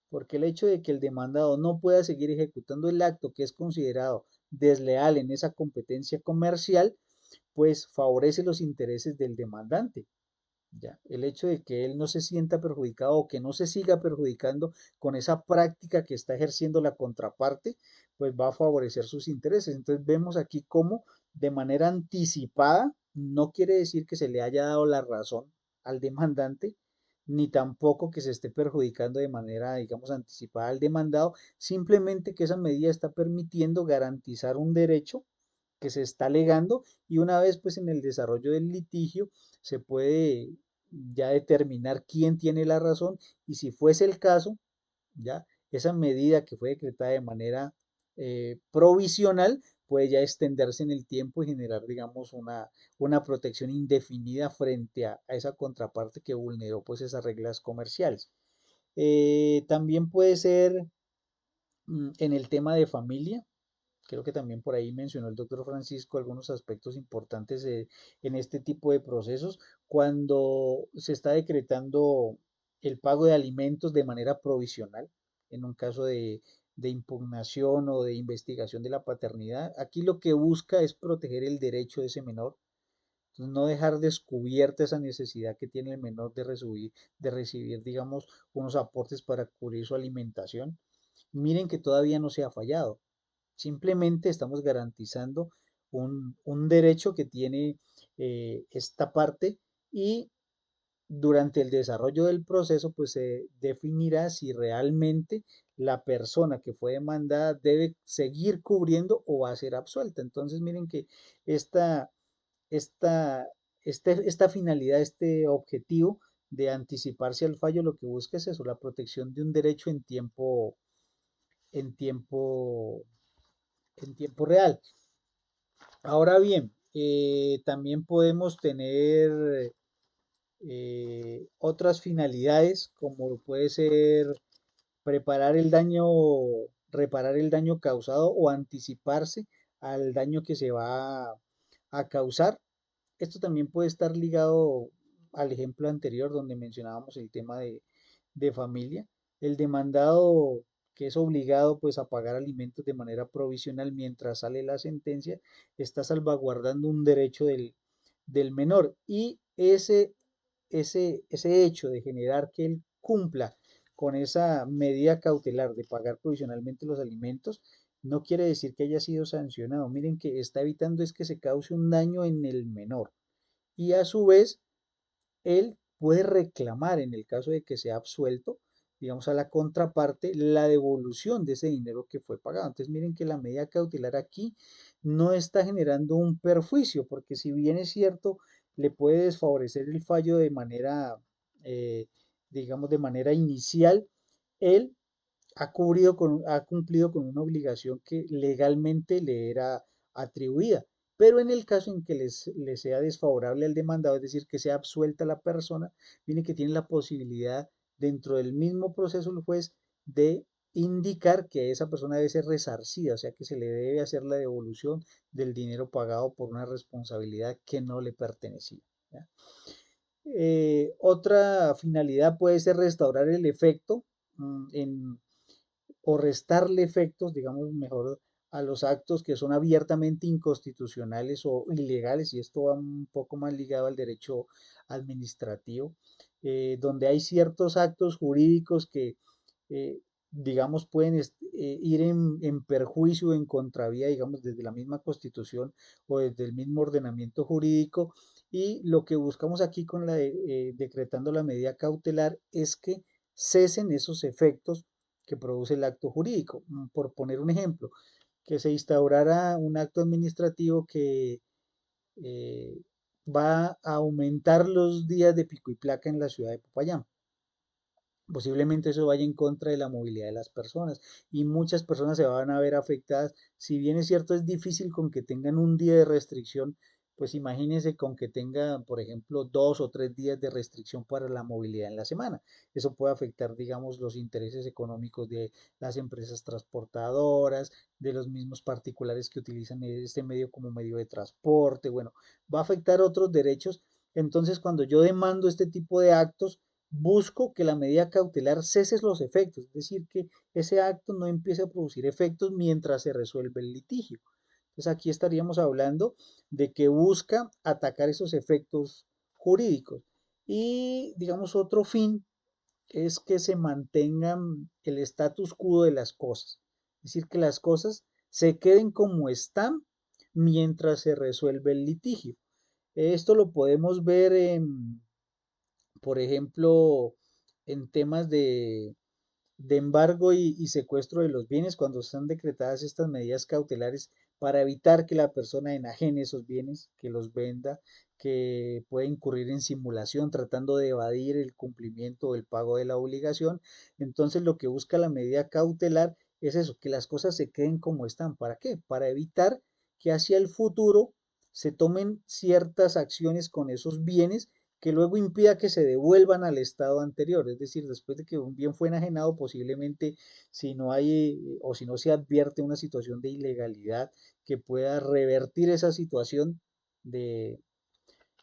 porque el hecho de que el demandado no pueda seguir ejecutando el acto que es considerado desleal en esa competencia comercial, pues favorece los intereses del demandante. Ya, el hecho de que él no se sienta perjudicado o que no se siga perjudicando con esa práctica que está ejerciendo la contraparte, pues va a favorecer sus intereses. Entonces vemos aquí cómo de manera anticipada no quiere decir que se le haya dado la razón al demandante, ni tampoco que se esté perjudicando de manera, digamos, anticipada al demandado, simplemente que esa medida está permitiendo garantizar un derecho que se está alegando y una vez pues en el desarrollo del litigio se puede ya determinar quién tiene la razón y si fuese el caso, ya esa medida que fue decretada de manera provisional puede ya extenderse en el tiempo y generar, digamos, una protección indefinida frente a esa contraparte que vulneró pues esas reglas comerciales. También puede ser en el tema de familia. Creo que también por ahí mencionó el doctor Francisco algunos aspectos importantes en este tipo de procesos. Cuando se está decretando el pago de alimentos de manera provisional, en un caso de impugnación o de investigación de la paternidad, aquí lo que busca es proteger el derecho de ese menor. Entonces, no dejar descubierta esa necesidad que tiene el menor de recibir, digamos, unos aportes para cubrir su alimentación. Miren que todavía no se ha fallado. Simplemente estamos garantizando un derecho que tiene esta parte y durante el desarrollo del proceso pues se definirá si realmente la persona que fue demandada debe seguir cubriendo o va a ser absuelta. Entonces miren que esta, esta, esta finalidad, este objetivo de anticiparse al fallo lo que busca es eso, la protección de un derecho en tiempo, en tiempo real. Ahora bien, también podemos tener otras finalidades, como puede ser preparar el daño, reparar el daño causado o anticiparse al daño que se va a causar. Esto también puede estar ligado al ejemplo anterior donde mencionábamos el tema de familia. El demandado que es obligado pues a pagar alimentos de manera provisional mientras sale la sentencia, está salvaguardando un derecho del menor y ese hecho de generar que él cumpla con esa medida cautelar de pagar provisionalmente los alimentos, no quiere decir que haya sido sancionado. Miren que está evitando es que se cause un daño en el menor y a su vez él puede reclamar en el caso de que sea absuelto, digamos a la contraparte, la devolución de ese dinero que fue pagado. Entonces miren que la medida cautelar aquí no está generando un perjuicio, porque si bien es cierto, le puede desfavorecer el fallo de manera, eh, digamos, de manera inicial, él ha cumplido con una obligación que legalmente le era atribuida. Pero en el caso en que le sea desfavorable al demandado, es decir, que sea absuelta la persona, viene que tiene la posibilidad dentro del mismo proceso el juez de indicar que esa persona debe ser resarcida, o sea que se le debe hacer la devolución del dinero pagado por una responsabilidad que no le pertenecía. ¿ya? Otra finalidad puede ser restaurar el efecto o restarle efectos, digamos mejor, a los actos que son abiertamente inconstitucionales o ilegales, y esto va un poco más ligado al derecho administrativo, donde hay ciertos actos jurídicos que, digamos, pueden ir en perjuicio, en contravía, digamos, desde la misma Constitución o desde el mismo ordenamiento jurídico. Y lo que buscamos aquí con decretando la medida cautelar es que cesen esos efectos que produce el acto jurídico. Por poner un ejemplo, que se instaurara un acto administrativo que eh, va a aumentar los días de pico y placa en la ciudad de Popayán. Posiblemente eso vaya en contra de la movilidad de las personas y muchas personas se van a ver afectadas. Si bien es cierto, es difícil con que tengan un día de restricción, pues imagínense con que tengan, por ejemplo, 2 o 3 días de restricción para la movilidad en la semana. Eso puede afectar, digamos, los intereses económicos de las empresas transportadoras, de los mismos particulares que utilizan este medio como medio de transporte. Bueno, va a afectar otros derechos. Entonces, cuando yo demando este tipo de actos, busco que la medida cautelar cese los efectos, es decir, que ese acto no empiece a producir efectos mientras se resuelve el litigio. Entonces aquí estaríamos hablando de que busca atacar esos efectos jurídicos. Y digamos otro fin es que se mantenga el status quo de las cosas, es decir, que las cosas se queden como están mientras se resuelve el litigio. Esto lo podemos ver en, por ejemplo, en temas de embargo y secuestro de los bienes, cuando están decretadas estas medidas cautelares para evitar que la persona enajene esos bienes, que los venda, que puede incurrir en simulación tratando de evadir el cumplimiento o el pago de la obligación. Entonces lo que busca la medida cautelar es eso, que las cosas se queden como están. ¿Para qué? Para evitar que hacia el futuro se tomen ciertas acciones con esos bienes que luego impida que se devuelvan al estado anterior, es decir, después de que un bien fue enajenado, posiblemente si no hay o si no se advierte una situación de ilegalidad que pueda revertir esa situación de,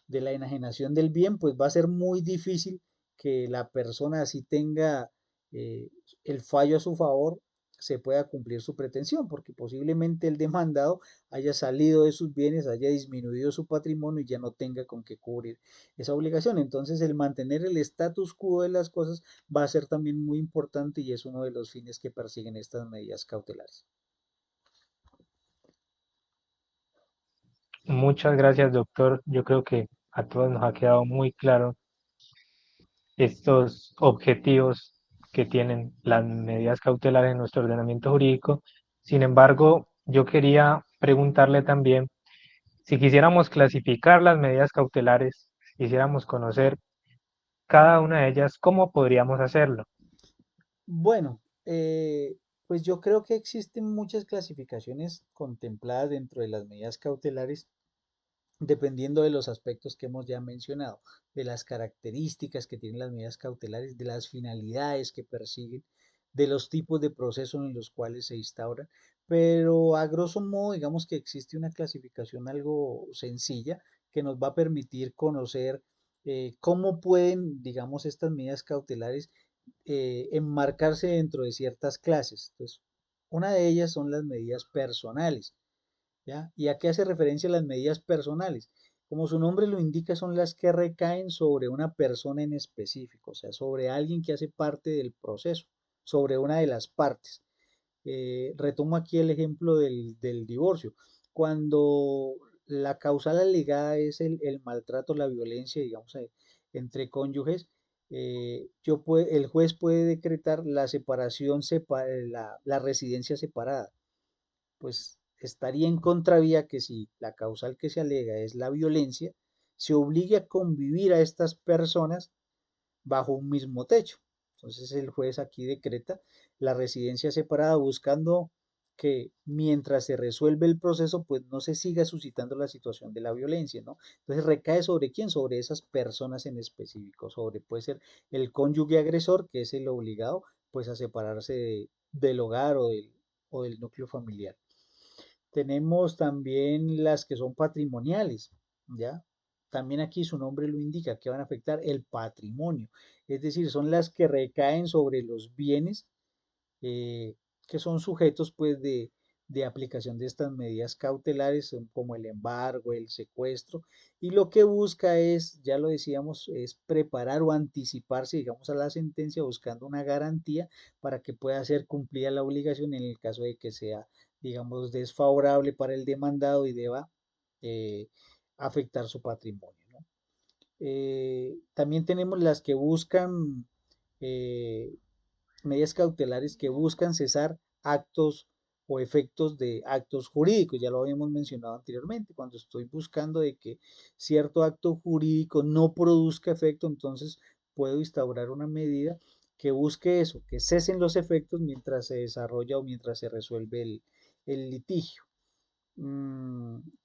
de la enajenación del bien, pues va a ser muy difícil que la persona así tenga eh, el fallo a su favor, se pueda cumplir su pretensión, porque posiblemente el demandado haya salido de sus bienes, haya disminuido su patrimonio y ya no tenga con qué cubrir esa obligación. Entonces el mantener el status quo de las cosas va a ser también muy importante y es uno de los fines que persiguen estas medidas cautelares. Muchas gracias, doctor. Yo creo que a todos nos ha quedado muy claro estos objetivos que tienen las medidas cautelares en nuestro ordenamiento jurídico. Sin embargo, yo quería preguntarle también si quisiéramos clasificar las medidas cautelares, quisiéramos conocer cada una de ellas, ¿cómo podríamos hacerlo? Bueno, pues yo creo que existen muchas clasificaciones contempladas dentro de las medidas cautelares, dependiendo de los aspectos que hemos ya mencionado, de las características que tienen las medidas cautelares, de las finalidades que persiguen, de los tipos de procesos en los cuales se instauran, pero a grosso modo, digamos que existe una clasificación algo sencilla que nos va a permitir conocer cómo pueden, digamos, estas medidas cautelares enmarcarse dentro de ciertas clases. Entonces, una de ellas son las medidas personales, ¿ya? ¿Y a qué hace referencia las medidas personales? Como su nombre lo indica, son las que recaen sobre una persona en específico, o sea, sobre alguien que hace parte del proceso, sobre una de las partes. Retomo aquí el ejemplo del divorcio. Cuando la causal alegada es el maltrato, la violencia, digamos, entre cónyuges, el juez puede decretar la separación, la residencia separada. Pues estaría en contravía que si la causal que se alega es la violencia, se obligue a convivir a estas personas bajo un mismo techo. Entonces el juez aquí decreta la residencia separada buscando que mientras se resuelve el proceso, pues no se siga suscitando la situación de la violencia, ¿no? Entonces recae sobre quién, sobre esas personas en específico, sobre puede ser el cónyuge agresor, que es el obligado, pues a separarse del hogar o del núcleo familiar. Tenemos también las que son patrimoniales, ¿ya? también aquí su nombre lo indica, que van a afectar el patrimonio, es decir, son las que recaen sobre los bienes eh, que son sujetos pues de aplicación de estas medidas cautelares, como el embargo, el secuestro, y lo que busca es, ya lo decíamos, es preparar o anticiparse, digamos, a la sentencia buscando una garantía para que pueda ser cumplida la obligación en el caso de que sea, digamos, desfavorable para el demandado y deba eh, afectar su patrimonio, ¿no? También tenemos las que buscan eh, medidas cautelares que buscan cesar actos o efectos de actos jurídicos. Ya lo habíamos mencionado anteriormente, cuando estoy buscando de que cierto acto jurídico no produzca efecto, entonces puedo instaurar una medida que busque eso, que cesen los efectos mientras se desarrolla o mientras se resuelve el litigio.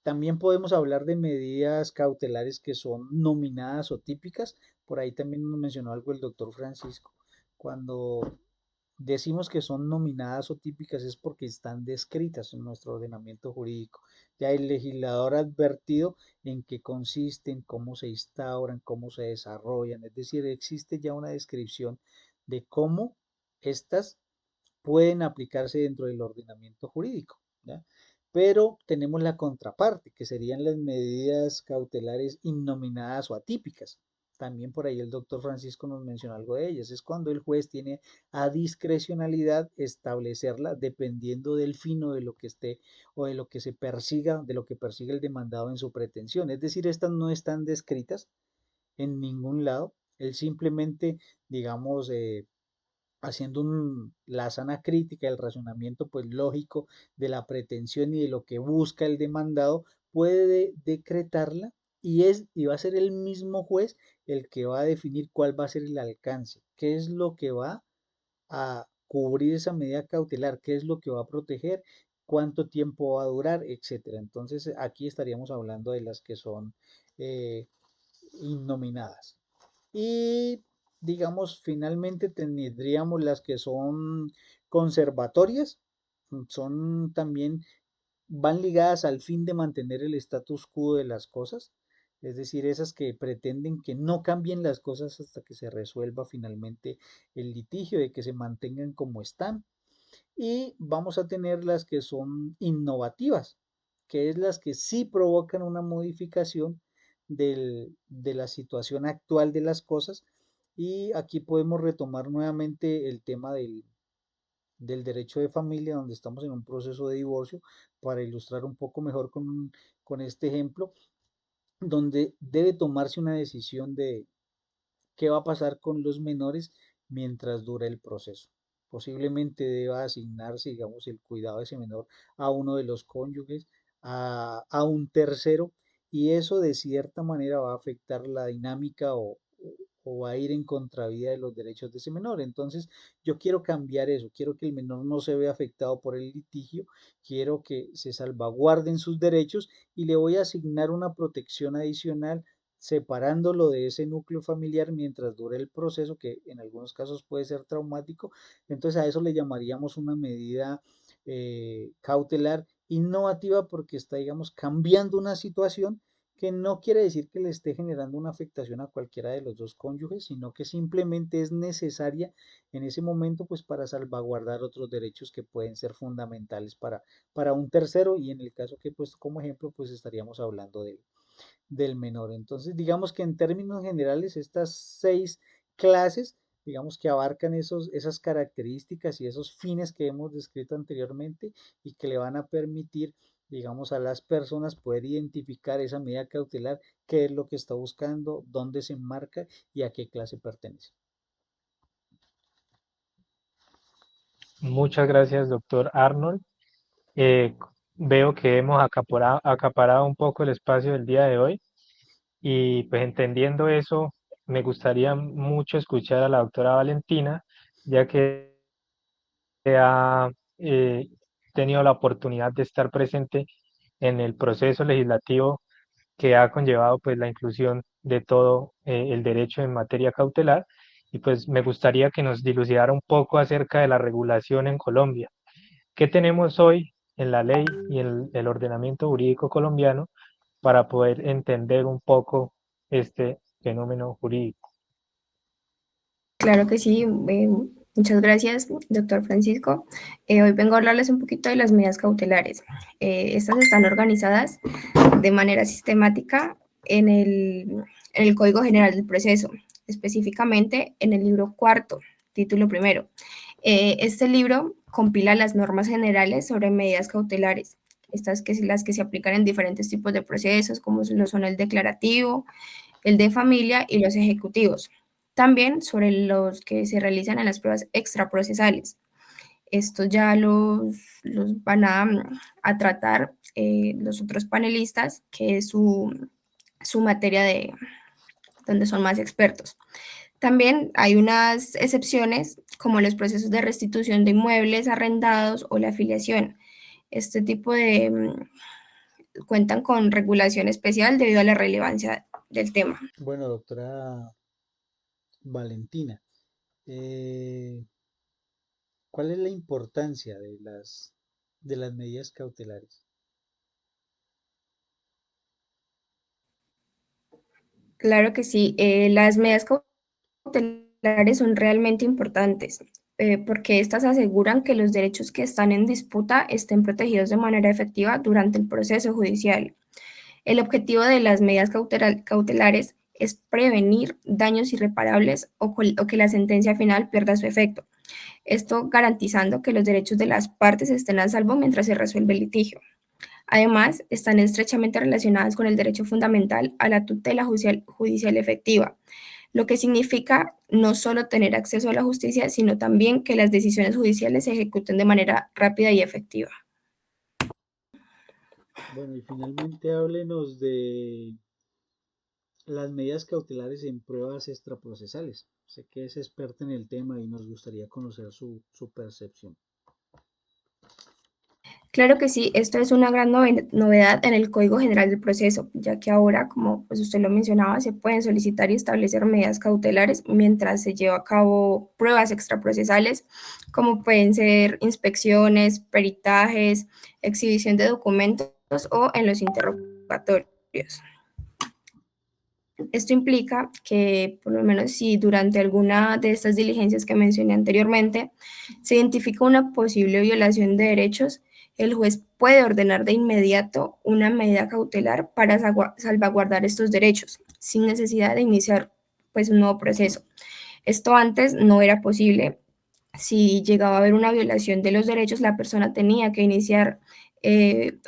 También podemos hablar de medidas cautelares que son nominadas o típicas. Por ahí también nos mencionó algo el doctor Francisco. Cuando decimos que son nominadas o típicas es porque están descritas en nuestro ordenamiento jurídico. Ya el legislador ha advertido en qué consisten, cómo se instauran, cómo se desarrollan. Es decir, existe ya una descripción de cómo estas pueden aplicarse dentro del ordenamiento jurídico, ¿ya? Pero tenemos la contraparte, que serían las medidas cautelares innominadas o atípicas. También por ahí el doctor Francisco nos mencionó algo de ellas. Es cuando el juez tiene a discrecionalidad establecerla dependiendo del fin o de lo que esté o de lo que se persiga, de lo que persiga el demandado en su pretensión. Es decir, estas no están descritas en ningún lado. Él simplemente, digamos, haciendo la sana crítica, el razonamiento pues lógico de la pretensión y de lo que busca el demandado, puede decretarla y va a ser el mismo juez el que va a definir cuál va a ser el alcance, qué es lo que va a cubrir esa medida cautelar, qué es lo que va a proteger, cuánto tiempo va a durar, etcétera. Entonces aquí estaríamos hablando de las que son eh, innominadas. Y digamos, finalmente tendríamos las que son conservatorias, son también, van ligadas al fin de mantener el status quo de las cosas, es decir, esas que pretenden que no cambien las cosas hasta que se resuelva finalmente el litigio, de que se mantengan como están. Y vamos a tener las que son innovativas, que es las que sí provocan una modificación de la situación actual de las cosas. Y aquí podemos retomar nuevamente el tema del derecho de familia, donde estamos en un proceso de divorcio, para ilustrar un poco mejor con este ejemplo, donde debe tomarse una decisión de qué va a pasar con los menores mientras dura el proceso. Posiblemente deba asignarse, digamos, el cuidado de ese menor a uno de los cónyuges, a un tercero, y eso de cierta manera va a afectar la dinámica o va a ir en contravía de los derechos de ese menor. Entonces, yo quiero cambiar eso, quiero que el menor no se vea afectado por el litigio, quiero que se salvaguarden sus derechos y le voy a asignar una protección adicional separándolo de ese núcleo familiar mientras dure el proceso, que en algunos casos puede ser traumático. Entonces a eso le llamaríamos una medida cautelar innovativa porque está, digamos, cambiando una situación que no quiere decir que le esté generando una afectación a cualquiera de los dos cónyuges, sino que simplemente es necesaria en ese momento pues para salvaguardar otros derechos que pueden ser fundamentales para un tercero y en el caso que he puesto como ejemplo pues estaríamos hablando del menor. Entonces, digamos que en términos generales, estas 6 clases, digamos que abarcan esas características y esos fines que hemos descrito anteriormente y que le van a permitir, digamos, a las personas poder identificar esa medida cautelar, qué es lo que está buscando, dónde se enmarca y a qué clase pertenece. Muchas gracias, doctor Arnold. Eh, Veo que hemos acaparado un poco el espacio del día de hoy y pues entendiendo eso, me gustaría mucho escuchar a la doctora Valentina, ya que ha tenido la oportunidad de estar presente en el proceso legislativo que ha conllevado pues la inclusión de todo el derecho en materia cautelar y pues me gustaría que nos dilucidara un poco acerca de la regulación en Colombia. ¿Qué tenemos hoy en la ley y en el ordenamiento jurídico colombiano para poder entender un poco este fenómeno jurídico. Claro que sí. Muchas gracias, doctor Francisco. Hoy vengo a hablarles un poquito de las medidas cautelares. Estas están organizadas de manera sistemática en el Código General del Proceso, específicamente en el libro cuarto, título primero. Este libro compila las normas generales sobre medidas cautelares, estas que las que se aplican en diferentes tipos de procesos, como lo son el declarativo, el de familia y los ejecutivos. También sobre los que se realizan en las pruebas extraprocesales. Estos ya los van a tratar los otros panelistas, que es su materia de donde son más expertos. También hay unas excepciones, como los procesos de restitución de inmuebles arrendados o la afiliación. Este tipo de cuentan con regulación especial debido a la relevancia del tema. Bueno, doctora Valentina, ¿cuál es la importancia de las medidas cautelares? Claro que sí, las medidas cautelares son realmente importantes porque estas aseguran que los derechos que están en disputa estén protegidos de manera efectiva durante el proceso judicial. El objetivo de las medidas cautelares es prevenir daños irreparables o que la sentencia final pierda su efecto. Esto garantizando que los derechos de las partes estén a salvo mientras se resuelve el litigio. Además, están estrechamente relacionadas con el derecho fundamental a la tutela judicial efectiva, lo que significa no solo tener acceso a la justicia, sino también que las decisiones judiciales se ejecuten de manera rápida y efectiva. Bueno, y finalmente háblenos de las medidas cautelares en pruebas extraprocesales. Sé que es experta en el tema y nos gustaría conocer su percepción. Claro que sí, esto es una gran novedad en el Código General del Proceso, ya que ahora, como pues usted lo mencionaba, se pueden solicitar y establecer medidas cautelares mientras se lleva a cabo pruebas extraprocesales, como pueden ser inspecciones, peritajes, exhibición de documentos o en los interrogatorios. Esto implica que, por lo menos si durante alguna de estas diligencias que mencioné anteriormente, se identifica una posible violación de derechos, el juez puede ordenar de inmediato una medida cautelar para salvaguardar estos derechos, sin necesidad de iniciar pues, un nuevo proceso. Esto antes no era posible. Si llegaba a haber una violación de los derechos, la persona tenía que iniciar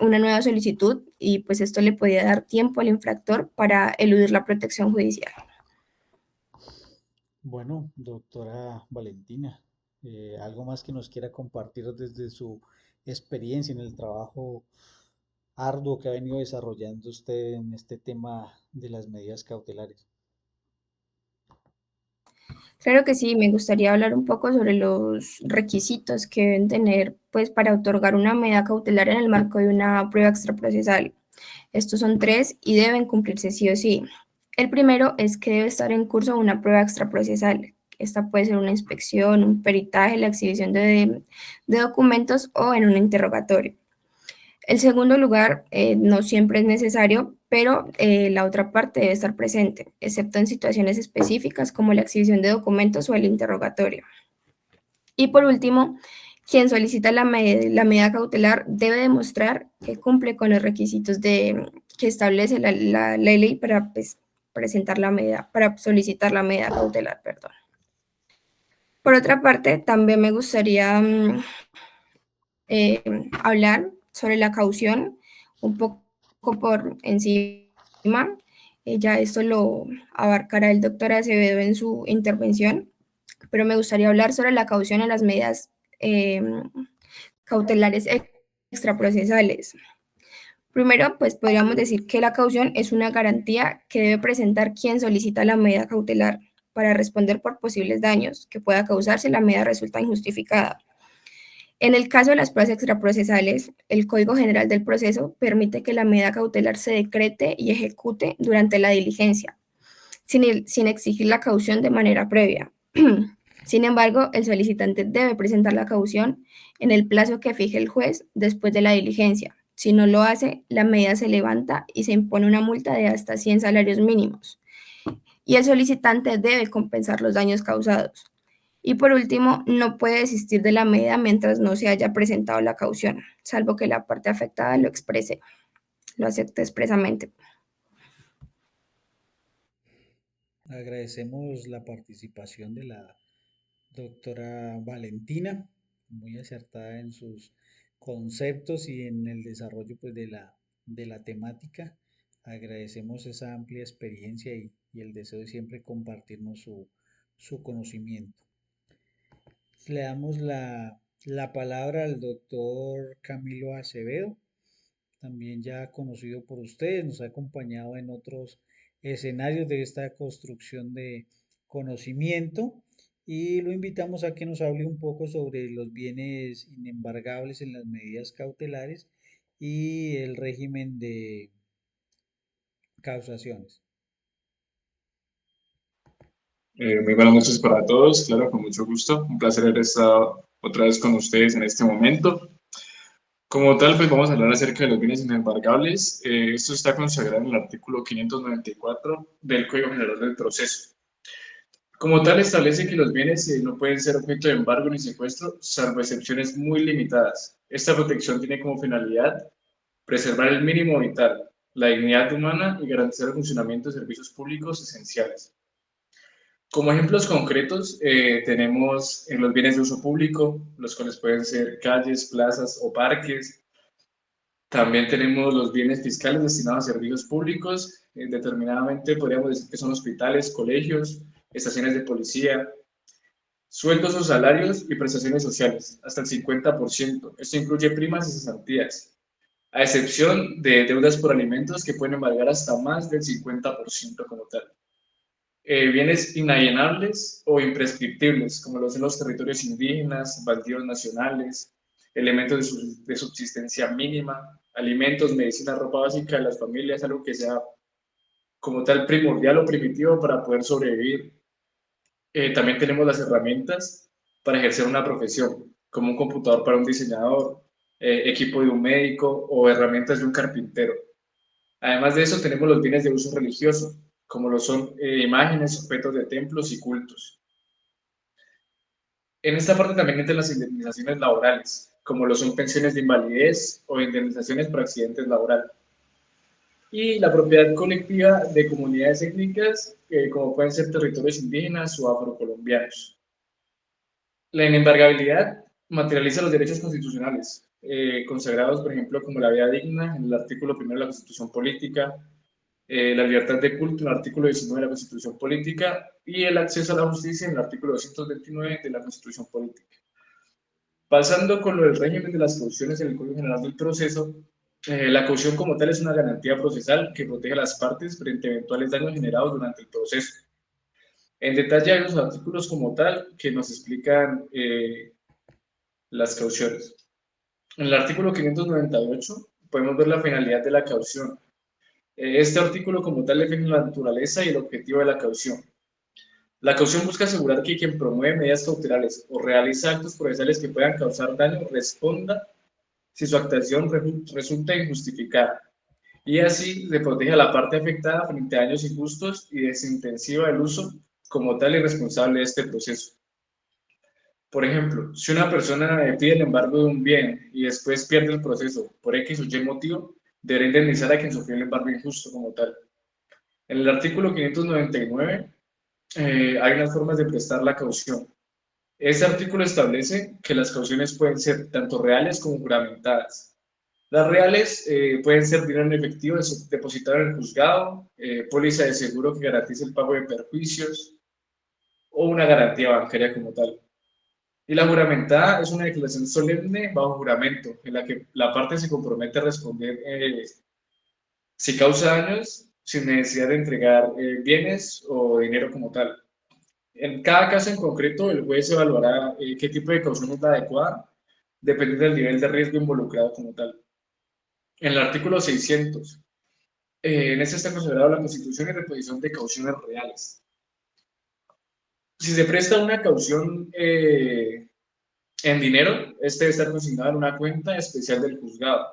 una nueva solicitud y pues esto le podía dar tiempo al infractor para eludir la protección judicial. Bueno, doctora Valentina, ¿algo más que nos quiera compartir desde su experiencia en el trabajo arduo que ha venido desarrollando usted en este tema de las medidas cautelares? Claro que sí, me gustaría hablar un poco sobre los requisitos que deben tener pues, para otorgar una medida cautelar en el marco de una prueba extraprocesal. Estos son 3 y deben cumplirse sí o sí. El primero es que debe estar en curso una prueba extraprocesal. Esta puede ser una inspección, un peritaje, la exhibición de documentos o en un interrogatorio. El segundo lugar no siempre es necesario, pero la otra parte debe estar presente, excepto en situaciones específicas como la exhibición de documentos o el interrogatorio. Y por último, quien solicita la medida cautelar debe demostrar que cumple con los requisitos que establece la ley para pues, presentar la medida, para solicitar la medida cautelar, perdón. Por otra parte, también me gustaría hablar sobre la caución un poco por encima. Ya esto lo abarcará el doctor Acevedo en su intervención, pero me gustaría hablar sobre la caución en las medidas cautelares extraprocesales. Primero, pues podríamos decir que la caución es una garantía que debe presentar quien solicita la medida cautelar para responder por posibles daños que pueda causar si la medida resulta injustificada. En el caso de las pruebas extraprocesales, el Código General del Proceso permite que la medida cautelar se decrete y ejecute durante la diligencia, sin exigir la caución de manera previa. Sin embargo, el solicitante debe presentar la caución en el plazo que fije el juez después de la diligencia, Si no lo hace, la medida se levanta y se impone una multa de hasta 100 salarios mínimos. Y el solicitante debe compensar los daños causados. Y por último, no puede desistir de la medida mientras no se haya presentado la caución, salvo que la parte afectada lo acepte expresamente. Agradecemos la participación de la doctora Valentina, muy acertada en sus conceptos y en el desarrollo pues, de la temática. Agradecemos esa amplia experiencia y el deseo de siempre compartirnos su conocimiento. Le damos la palabra al doctor Camilo Acevedo, también ya conocido por ustedes, nos ha acompañado en otros escenarios de esta construcción de conocimiento y lo invitamos a que nos hable un poco sobre los bienes inembargables en las medidas cautelares y el régimen de causaciones. Muy buenas noches para todos, claro, con mucho gusto. Un placer haber estado otra vez con ustedes en este momento. Como tal, pues vamos a hablar acerca de los bienes inembargables. Esto está consagrado en el artículo 594 del Código General del Proceso. Como tal, establece que los bienes no pueden ser objeto de embargo ni secuestro, salvo excepciones muy limitadas. Esta protección tiene como finalidad preservar el mínimo vital, la dignidad humana y garantizar el funcionamiento de servicios públicos esenciales. Como ejemplos concretos, tenemos en los bienes de uso público, los cuales pueden ser calles, plazas o parques. También tenemos los bienes fiscales destinados a servicios públicos. Determinadamente podríamos decir que son hospitales, colegios, estaciones de policía, sueldos o salarios y prestaciones sociales, hasta el 50%. Esto incluye primas y cesantías, a excepción de deudas por alimentos que pueden embargar hasta más del 50% como tal. Bienes inalienables o imprescriptibles, como lo son los territorios indígenas, baldíos nacionales, elementos de subsistencia mínima, alimentos, medicina, ropa básica de las familias, algo que sea como tal primordial o primitivo para poder sobrevivir. También tenemos las herramientas para ejercer una profesión, como un computador para un diseñador, equipo de un médico o herramientas de un carpintero. Además de eso, tenemos los bienes de uso religioso, como lo son imágenes, objetos de templos y cultos. En esta parte también entran las indemnizaciones laborales, como lo son pensiones de invalidez o indemnizaciones por accidentes laborales. Y la propiedad colectiva de comunidades étnicas, como pueden ser territorios indígenas o afrocolombianos. La inembargabilidad materializa los derechos constitucionales, consagrados, por ejemplo, como la vida digna en el artículo 1 de la Constitución Política, la libertad de culto en el artículo 19 de la Constitución Política y el acceso a la justicia en el artículo 229 de la Constitución Política. Pasando con lo del régimen de las cauciones en el Código General del Proceso, la caución como tal es una garantía procesal que protege a las partes frente a eventuales daños generados durante el proceso. En detalle hay los artículos como tal que nos explican las cauciones. En el artículo 598 podemos ver la finalidad de la caución. Este artículo como tal define la naturaleza y el objetivo de la caución. La caución busca asegurar que quien promueve medidas cautelares o realiza actos procesales que puedan causar daño responda si su actuación resulta injustificada, y así se protege a la parte afectada frente a daños injustos y desintensiva el uso como tal y responsable de este proceso. Por ejemplo, si una persona pide el embargo de un bien y después pierde el proceso por X o Y motivo, deberá indemnizar a quien sufrió el embargo injusto como tal. En el artículo 599 hay unas formas de prestar la caución. Este artículo establece que las cauciones pueden ser tanto reales como juramentadas. Las reales pueden ser dinero en efectivo depositado en el juzgado, póliza de seguro que garantice el pago de perjuicios o una garantía bancaria como tal. Y la juramentada es una declaración solemne bajo juramento, en la que la parte se compromete a responder si causa daños sin necesidad de entregar bienes o dinero como tal. En cada caso en concreto, el juez evaluará qué tipo de caución es la adecuada, dependiendo del nivel de riesgo involucrado como tal. En el artículo 600, en este está considerado la constitución y reposición de cauciones reales. Si se presta una caución en dinero, este debe estar consignado en una cuenta especial del juzgado.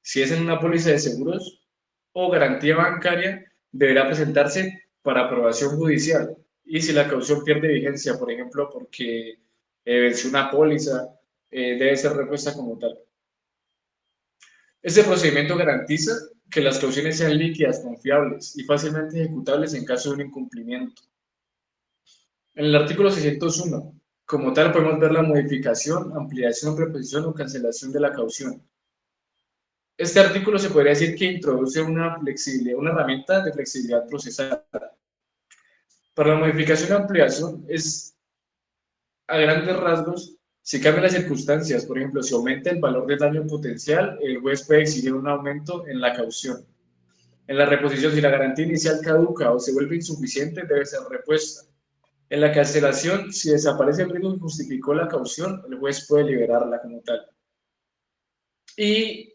Si es en una póliza de seguros o garantía bancaria, deberá presentarse para aprobación judicial. Y si la caución pierde vigencia, por ejemplo, porque venció una póliza, debe ser repuesta como tal. Este procedimiento garantiza que las cauciones sean líquidas, confiables y fácilmente ejecutables en caso de un incumplimiento. En el artículo 601, como tal, podemos ver la modificación, ampliación, reposición o cancelación de la caución. Este artículo se podría decir que introduce una flexibilidad, una herramienta de flexibilidad procesal. Para la modificación o ampliación es, a grandes rasgos, si cambian las circunstancias, por ejemplo, si aumenta el valor del daño potencial, el juez puede exigir un aumento en la caución. En la reposición, si la garantía inicial caduca o se vuelve insuficiente, debe ser repuesta. En la cancelación, si desaparece el riesgo que justificó la caución, el juez puede liberarla como tal. Y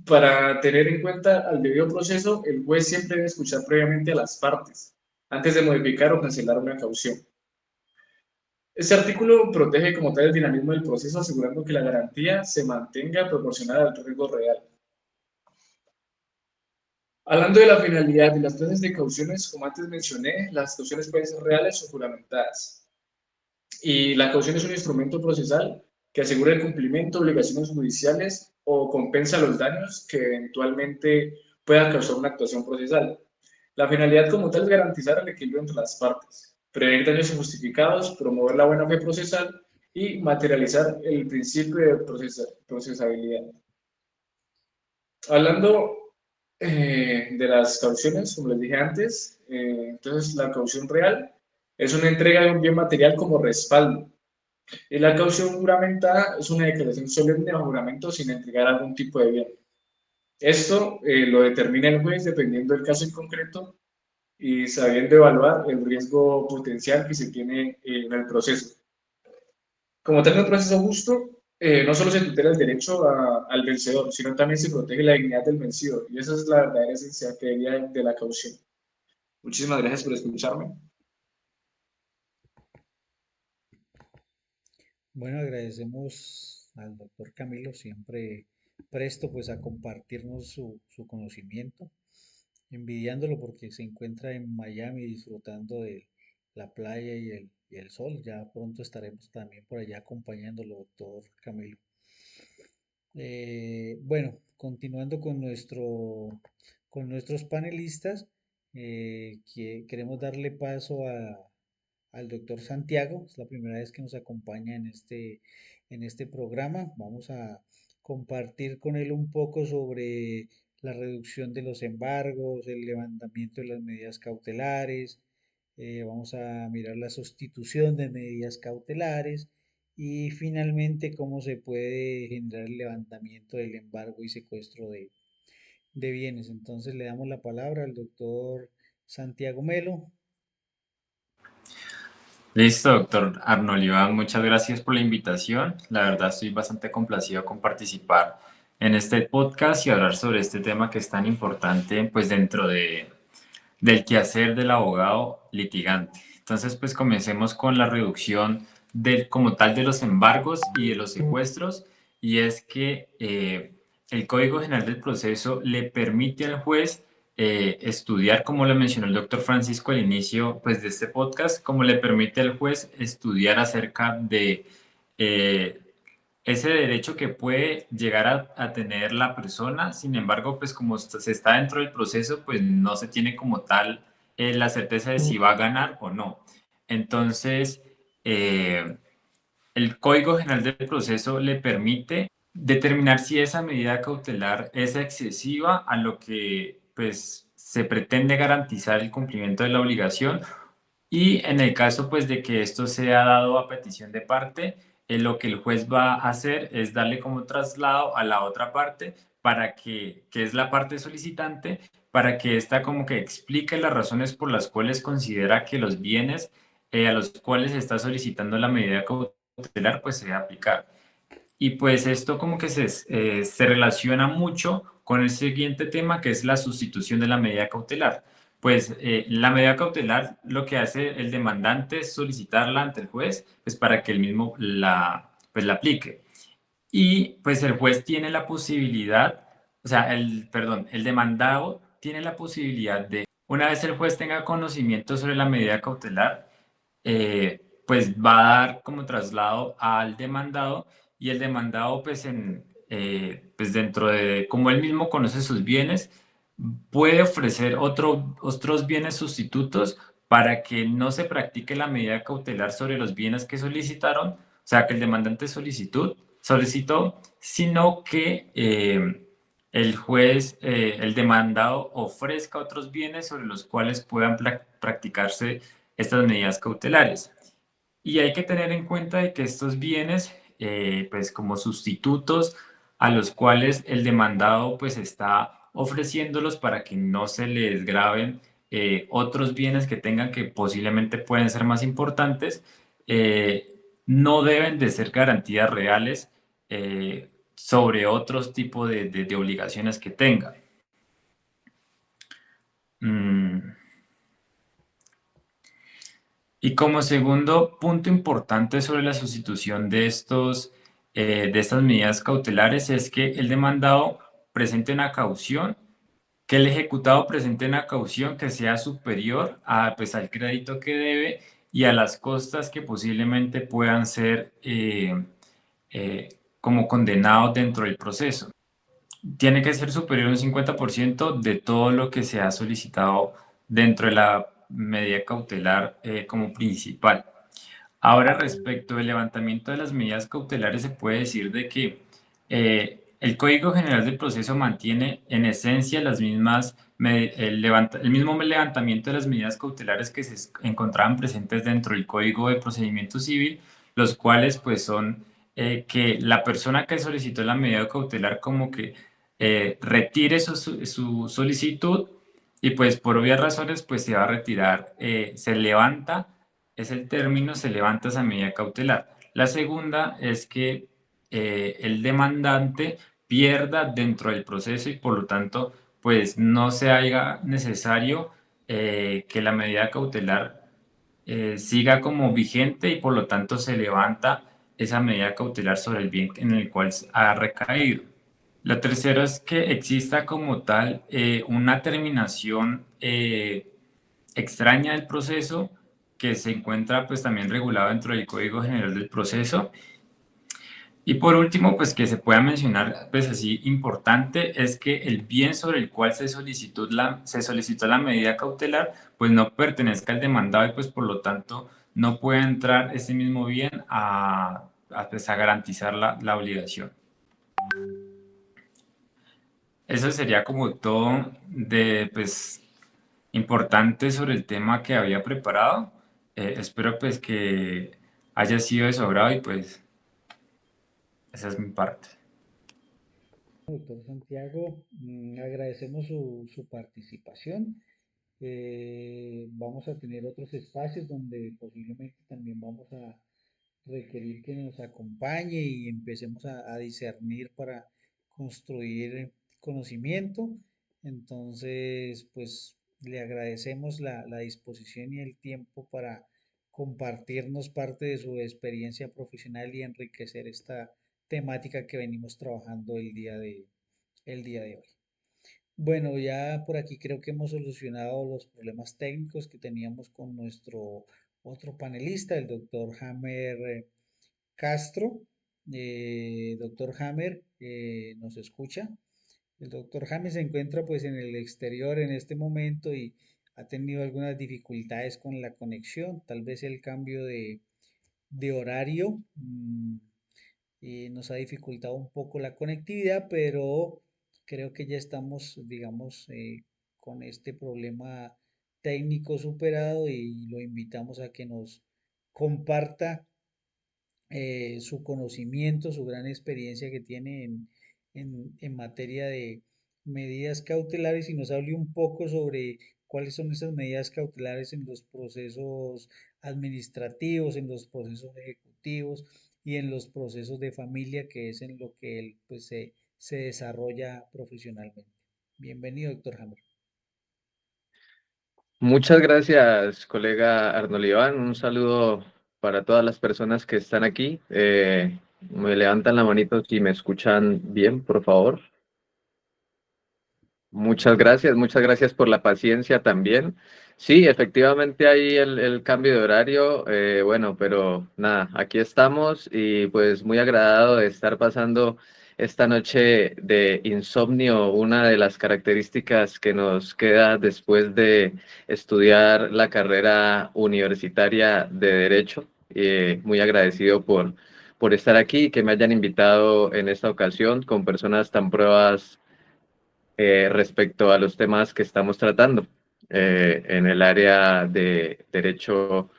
para tener en cuenta al debido proceso, el juez siempre debe escuchar previamente a las partes, antes de modificar o cancelar una caución. Este artículo protege como tal el dinamismo del proceso, asegurando que la garantía se mantenga proporcional al riesgo real. Hablando de la finalidad de las clases de cauciones, como antes mencioné, las cauciones pueden ser reales o juramentadas. Y la caución es un instrumento procesal que asegura el cumplimiento de obligaciones judiciales o compensa los daños que eventualmente pueda causar una actuación procesal. La finalidad como tal es garantizar el equilibrio entre las partes, prevenir daños injustificados, promover la buena fe procesal y materializar el principio de procesabilidad. Hablando de las cauciones, como les dije antes, entonces la caución real es una entrega de un bien material como respaldo. Y la caución juramentada es una declaración solemne o juramento sin entregar algún tipo de bien. Esto lo determina el juez dependiendo del caso en concreto y sabiendo evaluar el riesgo potencial que se tiene en el proceso. Como tal, en un proceso justo, no solo se tutela el derecho al vencedor, sino también se protege la dignidad del vencido. Y esa es la verdadera esencia que de la caución. Muchísimas gracias por escucharme. Bueno, agradecemos al doctor Camilo, siempre presto pues a compartirnos su conocimiento, envidiándolo porque se encuentra en Miami disfrutando de la playa y el sol. Ya pronto estaremos también por allá acompañándolo, doctor Camilo. Bueno, continuando con nuestros panelistas, queremos darle paso al doctor Santiago. Es la primera vez que nos acompaña en este programa. Vamos a compartir con él un poco sobre la reducción de los embargos, el levantamiento de las medidas cautelares. Vamos a mirar la sustitución de medidas cautelares y finalmente cómo se puede generar el levantamiento del embargo y secuestro de bienes. Entonces le damos la palabra al doctor Santiago Melo. Listo, doctor Arnold Iván, muchas gracias por la invitación. La verdad estoy bastante complacido con participar en este podcast y hablar sobre este tema que es tan importante pues dentro del quehacer del abogado litigante. Entonces pues comencemos con la reducción como tal de los embargos y de los secuestros, y es que el Código General del Proceso le permite al juez estudiar, como le mencionó el doctor Francisco al inicio pues, de este podcast, como le permite al juez estudiar acerca de ese derecho que puede llegar a tener la persona. Sin embargo, pues como se está dentro del proceso, pues no se tiene como tal la certeza de si va a ganar o no. Entonces, el Código General del Proceso le permite determinar si esa medida cautelar es excesiva a lo que pues, se pretende garantizar el cumplimiento de la obligación, y en el caso pues, de que esto sea dado a petición de parte, lo que el juez va a hacer es darle como traslado a la otra parte para que es la parte solicitante, para que ésta como que explique las razones por las cuales considera que los bienes a los cuales está solicitando la medida cautelar pues se debe aplicar. Y pues esto como que se relaciona mucho con el siguiente tema, que es la sustitución de la medida cautelar. Pues la medida cautelar lo que hace el demandante es solicitarla ante el juez pues, para que él mismo pues, la aplique. Y pues el juez tiene la posibilidad o sea, perdón, el demandado tiene la posibilidad de, una vez el juez tenga conocimiento sobre la medida cautelar, pues va a dar como traslado al demandado y el demandado pues dentro de, como él mismo conoce sus bienes, puede ofrecer otros bienes sustitutos para que no se practique la medida cautelar sobre los bienes que solicitaron, o sea, que el demandante solicitó, sino que el juez, el demandado ofrezca otros bienes sobre los cuales puedan practicarse estas medidas cautelares. Y hay que tener en cuenta de que estos bienes, pues como sustitutos a los cuales el demandado pues está ofreciéndolos para que no se les graben otros bienes que tengan que posiblemente pueden ser más importantes, no deben de ser garantías reales sobre otros tipos de obligaciones que tenga. Mm. Y como segundo punto importante sobre la sustitución de estas medidas cautelares es que el demandado presente una caución, que el ejecutado presente una caución que sea superior pues, al crédito que debe y a las costas que posiblemente puedan ser como condenados dentro del proceso. Tiene que ser superior a un 50% de todo lo que se ha solicitado dentro de la medida cautelar como principal. Ahora, respecto del levantamiento de las medidas cautelares, se puede decir de que el Código General del Proceso mantiene en esencia el mismo levantamiento de las medidas cautelares que se encontraban presentes dentro del Código de Procedimiento Civil, los cuales pues son que la persona que solicitó la medida cautelar como que retire su solicitud y pues por obvias razones pues se va a retirar, se levanta, es el término, se levanta esa medida cautelar. La segunda es que el demandante pierda dentro del proceso y por lo tanto pues no se haga necesario que la medida cautelar siga como vigente y por lo tanto se levanta esa medida cautelar sobre el bien en el cual ha recaído. La tercera es que exista como tal una terminación extraña del proceso que se encuentra pues también regulado dentro del Código General del Proceso. Y por último, pues que se pueda mencionar, pues así importante, es que el bien sobre el cual se solicitó la medida cautelar, pues no pertenezca al demandado y pues por lo tanto no puede entrar ese mismo bien pues, a garantizar la obligación. Eso sería como todo pues, importante sobre el tema que había preparado. Espero pues que haya sido de su agrado y pues esa es mi parte. Doctor Santiago, agradecemos su participación. Vamos a tener otros espacios donde posiblemente también vamos a requerir que nos acompañe y empecemos a discernir para construir conocimiento. Entonces, pues le agradecemos la disposición y el tiempo para compartirnos parte de su experiencia profesional y enriquecer esta temática que venimos trabajando el día de hoy. Bueno, ya por aquí creo que hemos solucionado los problemas técnicos que teníamos con nuestro otro panelista, el doctor Hammer Castro. Doctor Hammer, ¿nos escucha? El doctor Hammer se encuentra pues en el exterior en este momento y ha tenido algunas dificultades con la conexión, tal vez el cambio de horario. Nos ha dificultado un poco la conectividad, pero creo que ya estamos, digamos, con este problema técnico superado y lo invitamos a que nos comparta su conocimiento, su gran experiencia que tiene en materia de medidas cautelares y nos hable un poco sobre cuáles son esas medidas cautelares en los procesos administrativos, en los procesos ejecutivos y en los procesos de familia, que es en lo que él pues, se desarrolla profesionalmente. Bienvenido, doctor Hammer. Muchas gracias, colega Arnold Iván. Un saludo para todas las personas que están aquí. Me levantan la manito si me escuchan bien, por favor. Muchas gracias por la paciencia también. Sí, efectivamente hay el cambio de horario, bueno, pero nada, aquí estamos y pues muy agradado de estar pasando esta noche de insomnio, una de las características que nos queda después de estudiar la carrera universitaria de Derecho. Muy agradecido por estar aquí y que me hayan invitado en esta ocasión con personas tan pruebas respecto a los temas que estamos tratando en el área de derecho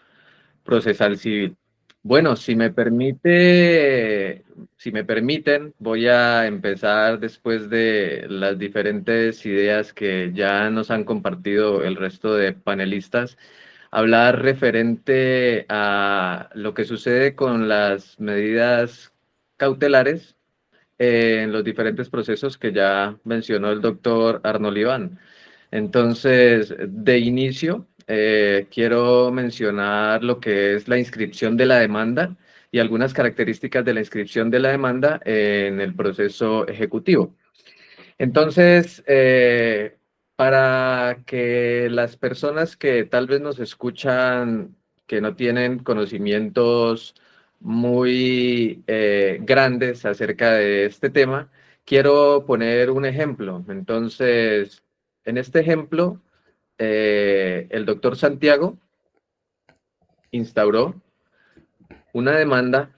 procesal civil. Bueno, si me permiten, voy a empezar después de las diferentes ideas que ya nos han compartido el resto de panelistas, hablar referente a lo que sucede con las medidas cautelares en los diferentes procesos que ya mencionó el doctor Arnold Iván. Entonces, de inicio, quiero mencionar lo que es la inscripción de la demanda y algunas características de la inscripción de la demanda en el proceso ejecutivo. Entonces, para que las personas que tal vez nos escuchan, que no tienen conocimientos muy grandes acerca de este tema, quiero poner un ejemplo. Entonces, en este ejemplo, el doctor Santiago instauró una demanda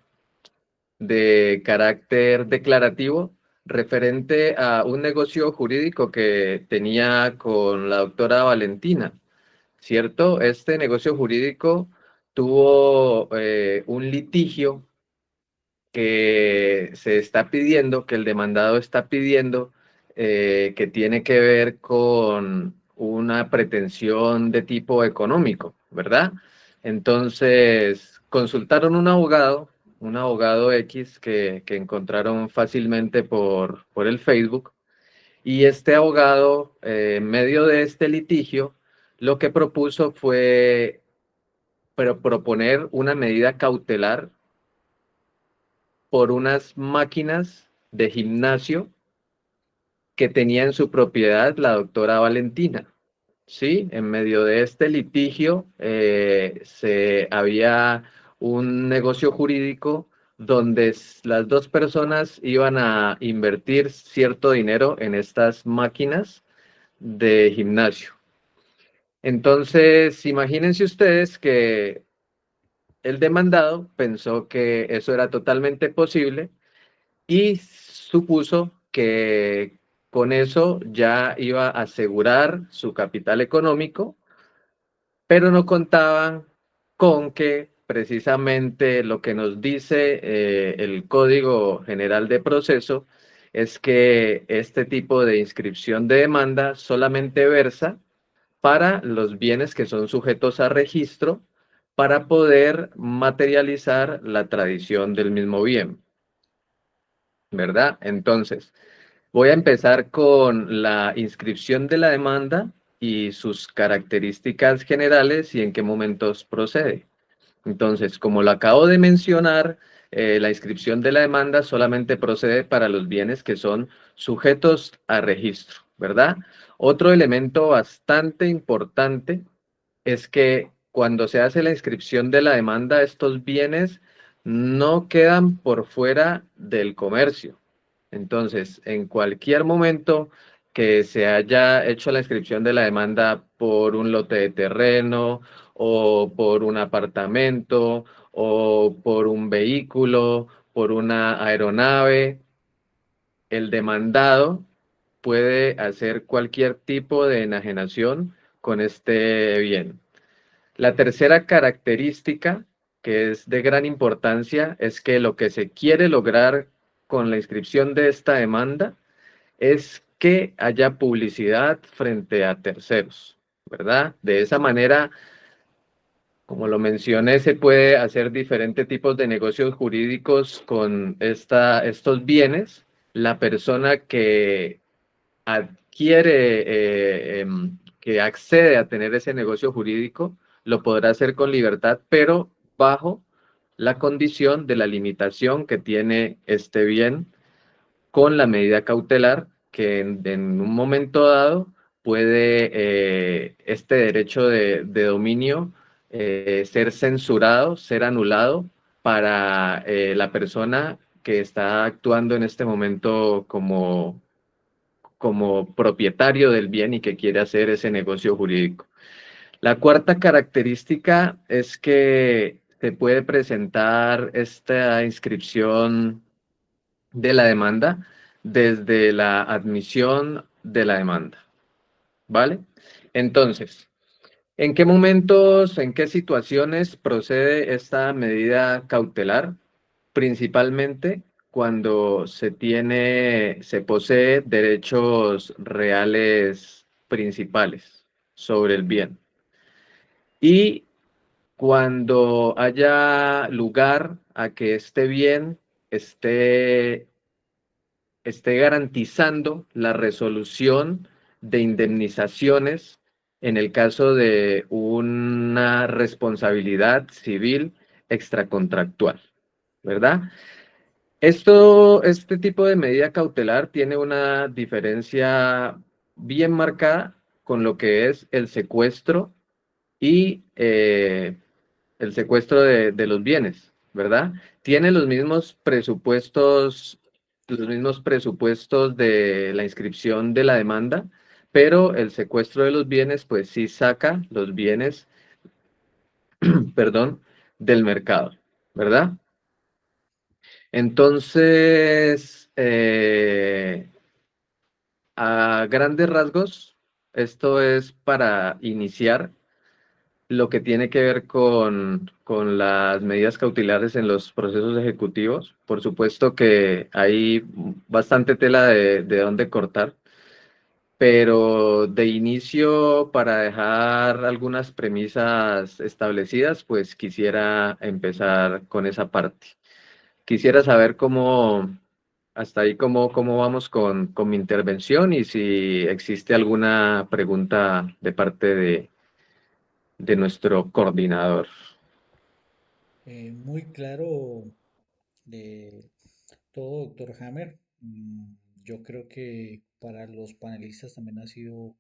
de carácter declarativo referente a un negocio jurídico que tenía con la doctora Valentina, ¿cierto? Este negocio jurídico tuvo un litigio que se está pidiendo, que el demandado está pidiendo, que tiene que ver con una pretensión de tipo económico, ¿verdad? Entonces, consultaron un abogado X que encontraron fácilmente por el Facebook, y este abogado, en medio de este litigio, lo que propuso fue proponer una medida cautelar por unas máquinas de gimnasio que tenía en su propiedad la doctora Valentina. Sí, en medio de este litigio había un negocio jurídico donde las dos personas iban a invertir cierto dinero en estas máquinas de gimnasio. Entonces, imagínense ustedes que el demandado pensó que eso era totalmente posible y supuso que con eso ya iba a asegurar su capital económico, pero no contaban con que precisamente lo que nos dice el Código General de Proceso es que este tipo de inscripción de demanda solamente versa para los bienes que son sujetos a registro para poder materializar la tradición del mismo bien, ¿verdad? Entonces, voy a empezar con la inscripción de la demanda y sus características generales y en qué momentos procede. Entonces, como lo acabo de mencionar, la inscripción de la demanda solamente procede para los bienes que son sujetos a registro, ¿verdad? Otro elemento bastante importante es que cuando se hace la inscripción de la demanda, estos bienes no quedan por fuera del comercio. Entonces, en cualquier momento que se haya hecho la inscripción de la demanda por un lote de terreno o por un apartamento o por un vehículo, por una aeronave, el demandado puede hacer cualquier tipo de enajenación con este bien. La tercera característica, que es de gran importancia, es que lo que se quiere lograr con la inscripción de esta demanda es que haya publicidad frente a terceros, ¿verdad? De esa manera, como lo mencioné, se puede hacer diferentes tipos de negocios jurídicos con estos bienes. La persona que adquiere, que accede a tener ese negocio jurídico, lo podrá hacer con libertad, pero bajo la condición de la limitación que tiene este bien con la medida cautelar que en un momento dado puede este derecho de dominio ser censurado, ser anulado para la persona que está actuando en este momento como propietario del bien y que quiere hacer ese negocio jurídico. La cuarta característica es que se puede presentar esta inscripción de la demanda desde la admisión de la demanda, ¿vale? Entonces, ¿en qué momentos, en qué situaciones procede esta medida cautelar? Principalmente cuando se posee derechos reales principales sobre el bien. Y cuando haya lugar a que este bien esté garantizando la resolución de indemnizaciones en el caso de una responsabilidad civil extracontractual, ¿verdad? Este tipo de medida cautelar tiene una diferencia bien marcada con lo que es el secuestro y el secuestro de los bienes, ¿verdad? Tiene los mismos presupuestos de la inscripción de la demanda, pero el secuestro de los bienes, pues sí saca los bienes, perdón, del mercado, ¿verdad? Entonces, a grandes rasgos, esto es para iniciar lo que tiene que ver con las medidas cautelares en los procesos ejecutivos. Por supuesto que hay bastante tela de dónde cortar, pero de inicio, para dejar algunas premisas establecidas, pues quisiera empezar con esa parte. Quisiera saber hasta ahí cómo vamos con mi intervención y si existe alguna pregunta de parte de nuestro coordinador. Muy claro de todo, doctor Hammer. Yo creo que para los panelistas también ha sido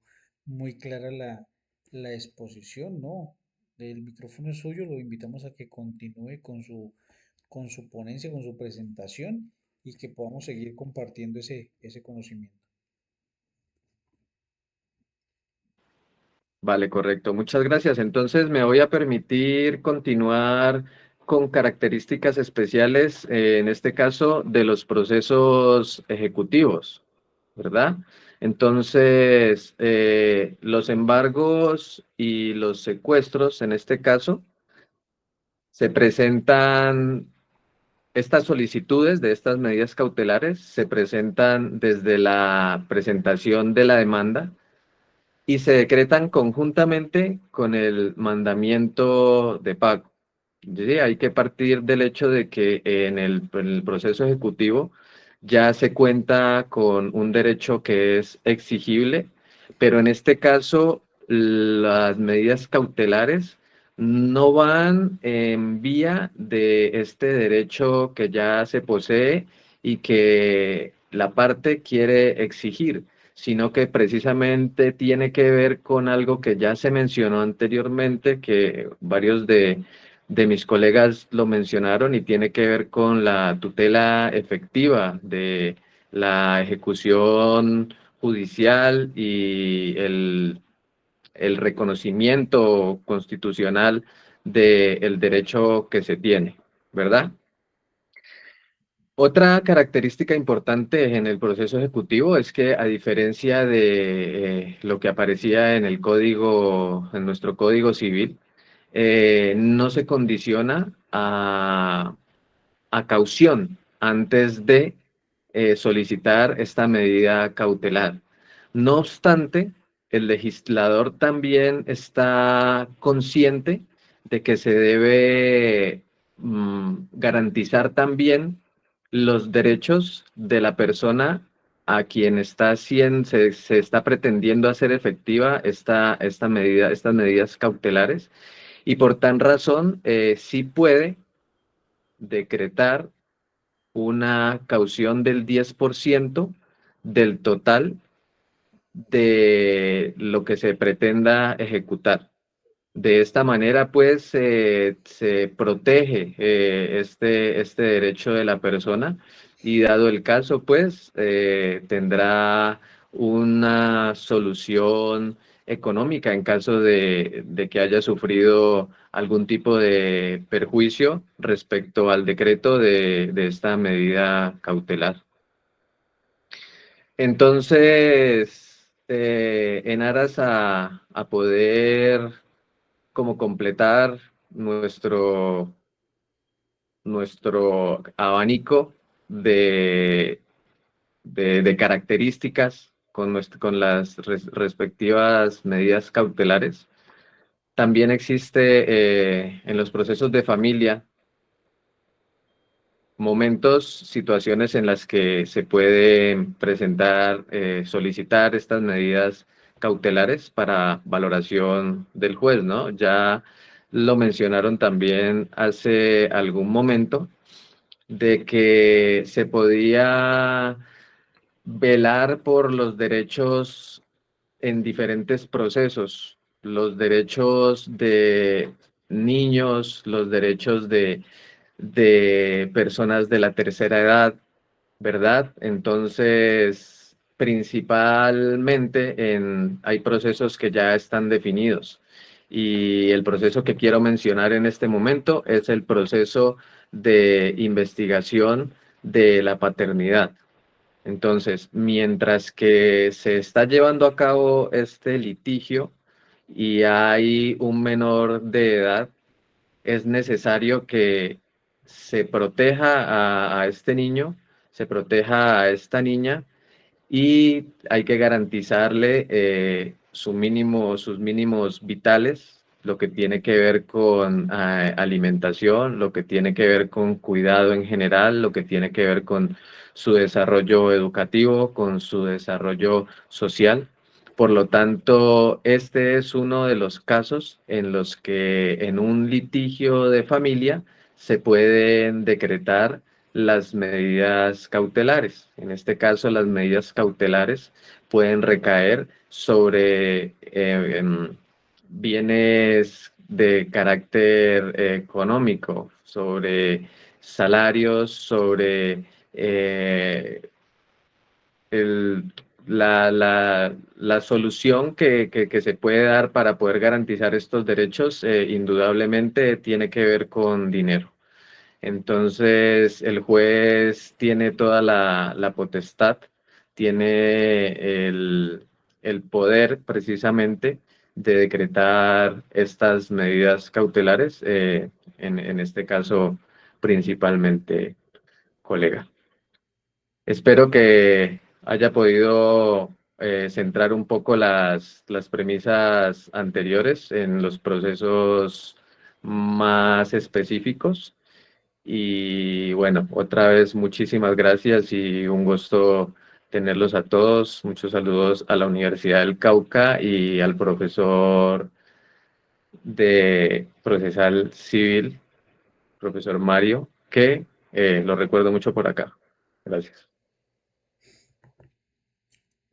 muy clara la exposición, ¿no? El micrófono es suyo, lo invitamos a que continúe con su ponencia, con su presentación y que podamos seguir compartiendo ese conocimiento. Vale, correcto. Muchas gracias. Entonces me voy a permitir continuar con características especiales, en este caso, de los procesos ejecutivos, ¿verdad? Entonces, los embargos y los secuestros, en este caso, se presentan, estas solicitudes de estas medidas cautelares se presentan desde la presentación de la demanda y se decretan conjuntamente con el mandamiento de pago. Sí, hay que partir del hecho de que en el proceso ejecutivo ya se cuenta con un derecho que es exigible, pero en este caso las medidas cautelares no van en vía de este derecho que ya se posee y que la parte quiere exigir, sino que precisamente tiene que ver con algo que ya se mencionó anteriormente, que varios de mis colegas lo mencionaron, y tiene que ver con la tutela efectiva de la ejecución judicial y el reconocimiento constitucional del derecho que se tiene, ¿verdad? Otra característica importante en el proceso ejecutivo es que, a diferencia de lo que aparecía en el código, en nuestro código civil, no se condiciona a caución antes de solicitar esta medida cautelar. No obstante, el legislador también está consciente de que se debe garantizar también los derechos de la persona a quien se está pretendiendo hacer efectiva esta medida, estas medidas cautelares, y por tal razón sí puede decretar una caución del 10% del total de lo que se pretenda ejecutar. De esta manera, pues, se protege este derecho de la persona y dado el caso, pues, tendrá una solución económica en caso de que haya sufrido algún tipo de perjuicio respecto al decreto de esta medida cautelar. Entonces, en aras a poder como completar nuestro abanico de, de características con las respectivas medidas cautelares. También existe en los procesos de familia momentos, situaciones en las que se puede presentar, solicitar estas medidas cautelares para valoración del juez, ¿no? Ya lo mencionaron también hace algún momento, de que se podía velar por los derechos en diferentes procesos, los derechos de niños, los derechos de personas de la tercera edad, ¿verdad? Entonces, principalmente hay procesos que ya están definidos. Y el proceso que quiero mencionar en este momento es el proceso de investigación de la paternidad. Entonces, mientras que se está llevando a cabo este litigio y hay un menor de edad, es necesario que se proteja a este niño, se proteja a esta niña y hay que garantizarle sus mínimos vitales, lo que tiene que ver con alimentación, lo que tiene que ver con cuidado en general, lo que tiene que ver con su desarrollo educativo, con su desarrollo social. Por lo tanto, este es uno de los casos en los que en un litigio de familia se pueden decretar las medidas cautelares. En este caso, las medidas cautelares pueden recaer sobre bienes de carácter económico, sobre salarios, sobre el, la solución que se puede dar para poder garantizar estos derechos, indudablemente tiene que ver con dinero. Entonces, el juez tiene toda la potestad, tiene el poder precisamente de decretar estas medidas cautelares, en este caso principalmente, colega. Espero que haya podido centrar un poco las premisas anteriores en los procesos más específicos. Y bueno, otra vez muchísimas gracias y un gusto tenerlos a todos. Muchos saludos a la Universidad del Cauca y al profesor de Procesal Civil, profesor Mario, que lo recuerdo mucho por acá. Gracias.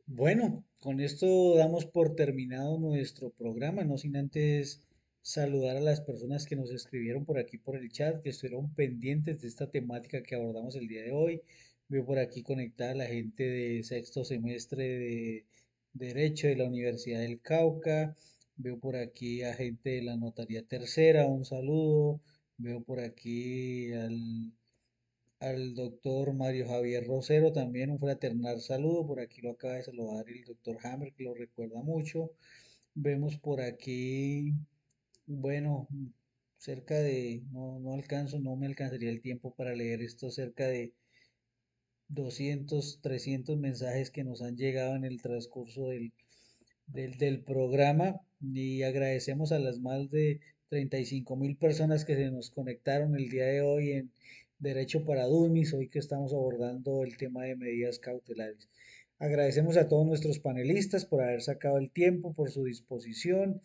Bueno, con esto damos por terminado nuestro programa, no sin antes saludar a las personas que nos escribieron por aquí por el chat, que estuvieron pendientes de esta temática que abordamos el día de hoy. Veo por aquí conectada la gente de sexto semestre de Derecho de la Universidad del Cauca. Veo por aquí a gente de la Notaría Tercera, un saludo. Veo por aquí al doctor Mario Javier Rosero, también un fraternal saludo, por aquí lo acaba de saludar el doctor Hammer, que lo recuerda mucho. Vemos por aquí, bueno, cerca de, no alcanzo, no me alcanzaría el tiempo para leer esto, cerca de 200, 300 mensajes que nos han llegado en el transcurso del programa y agradecemos a las más de 35.000 personas que se nos conectaron el día de hoy en Derecho para Dummies, hoy que estamos abordando el tema de medidas cautelares. Agradecemos a todos nuestros panelistas por haber sacado el tiempo, por su disposición,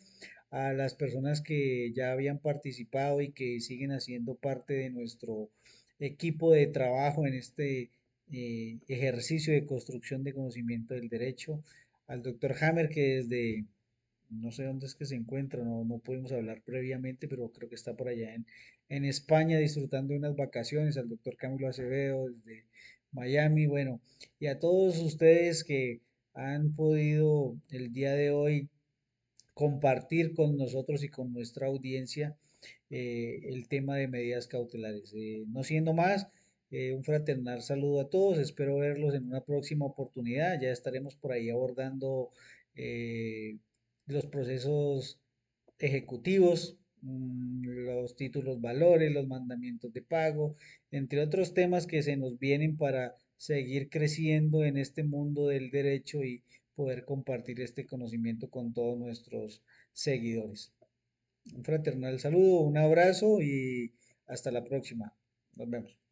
a las personas que ya habían participado y que siguen haciendo parte de nuestro equipo de trabajo en este ejercicio de construcción de conocimiento del derecho, al doctor Hammer, que desde no sé dónde es que se encuentra, no pudimos hablar previamente, pero creo que está por allá en España disfrutando de unas vacaciones, al doctor Camilo Acevedo desde Miami, bueno, y a todos ustedes que han podido el día de hoy compartir con nosotros y con nuestra audiencia el tema de medidas cautelares. No siendo más, un fraternal saludo a todos, espero verlos en una próxima oportunidad, ya estaremos por ahí abordando eh, los procesos ejecutivos, los títulos valores, los mandamientos de pago, entre otros temas que se nos vienen para seguir creciendo en este mundo del derecho y poder compartir este conocimiento con todos nuestros seguidores. Un fraternal saludo, un abrazo y hasta la próxima. Nos vemos.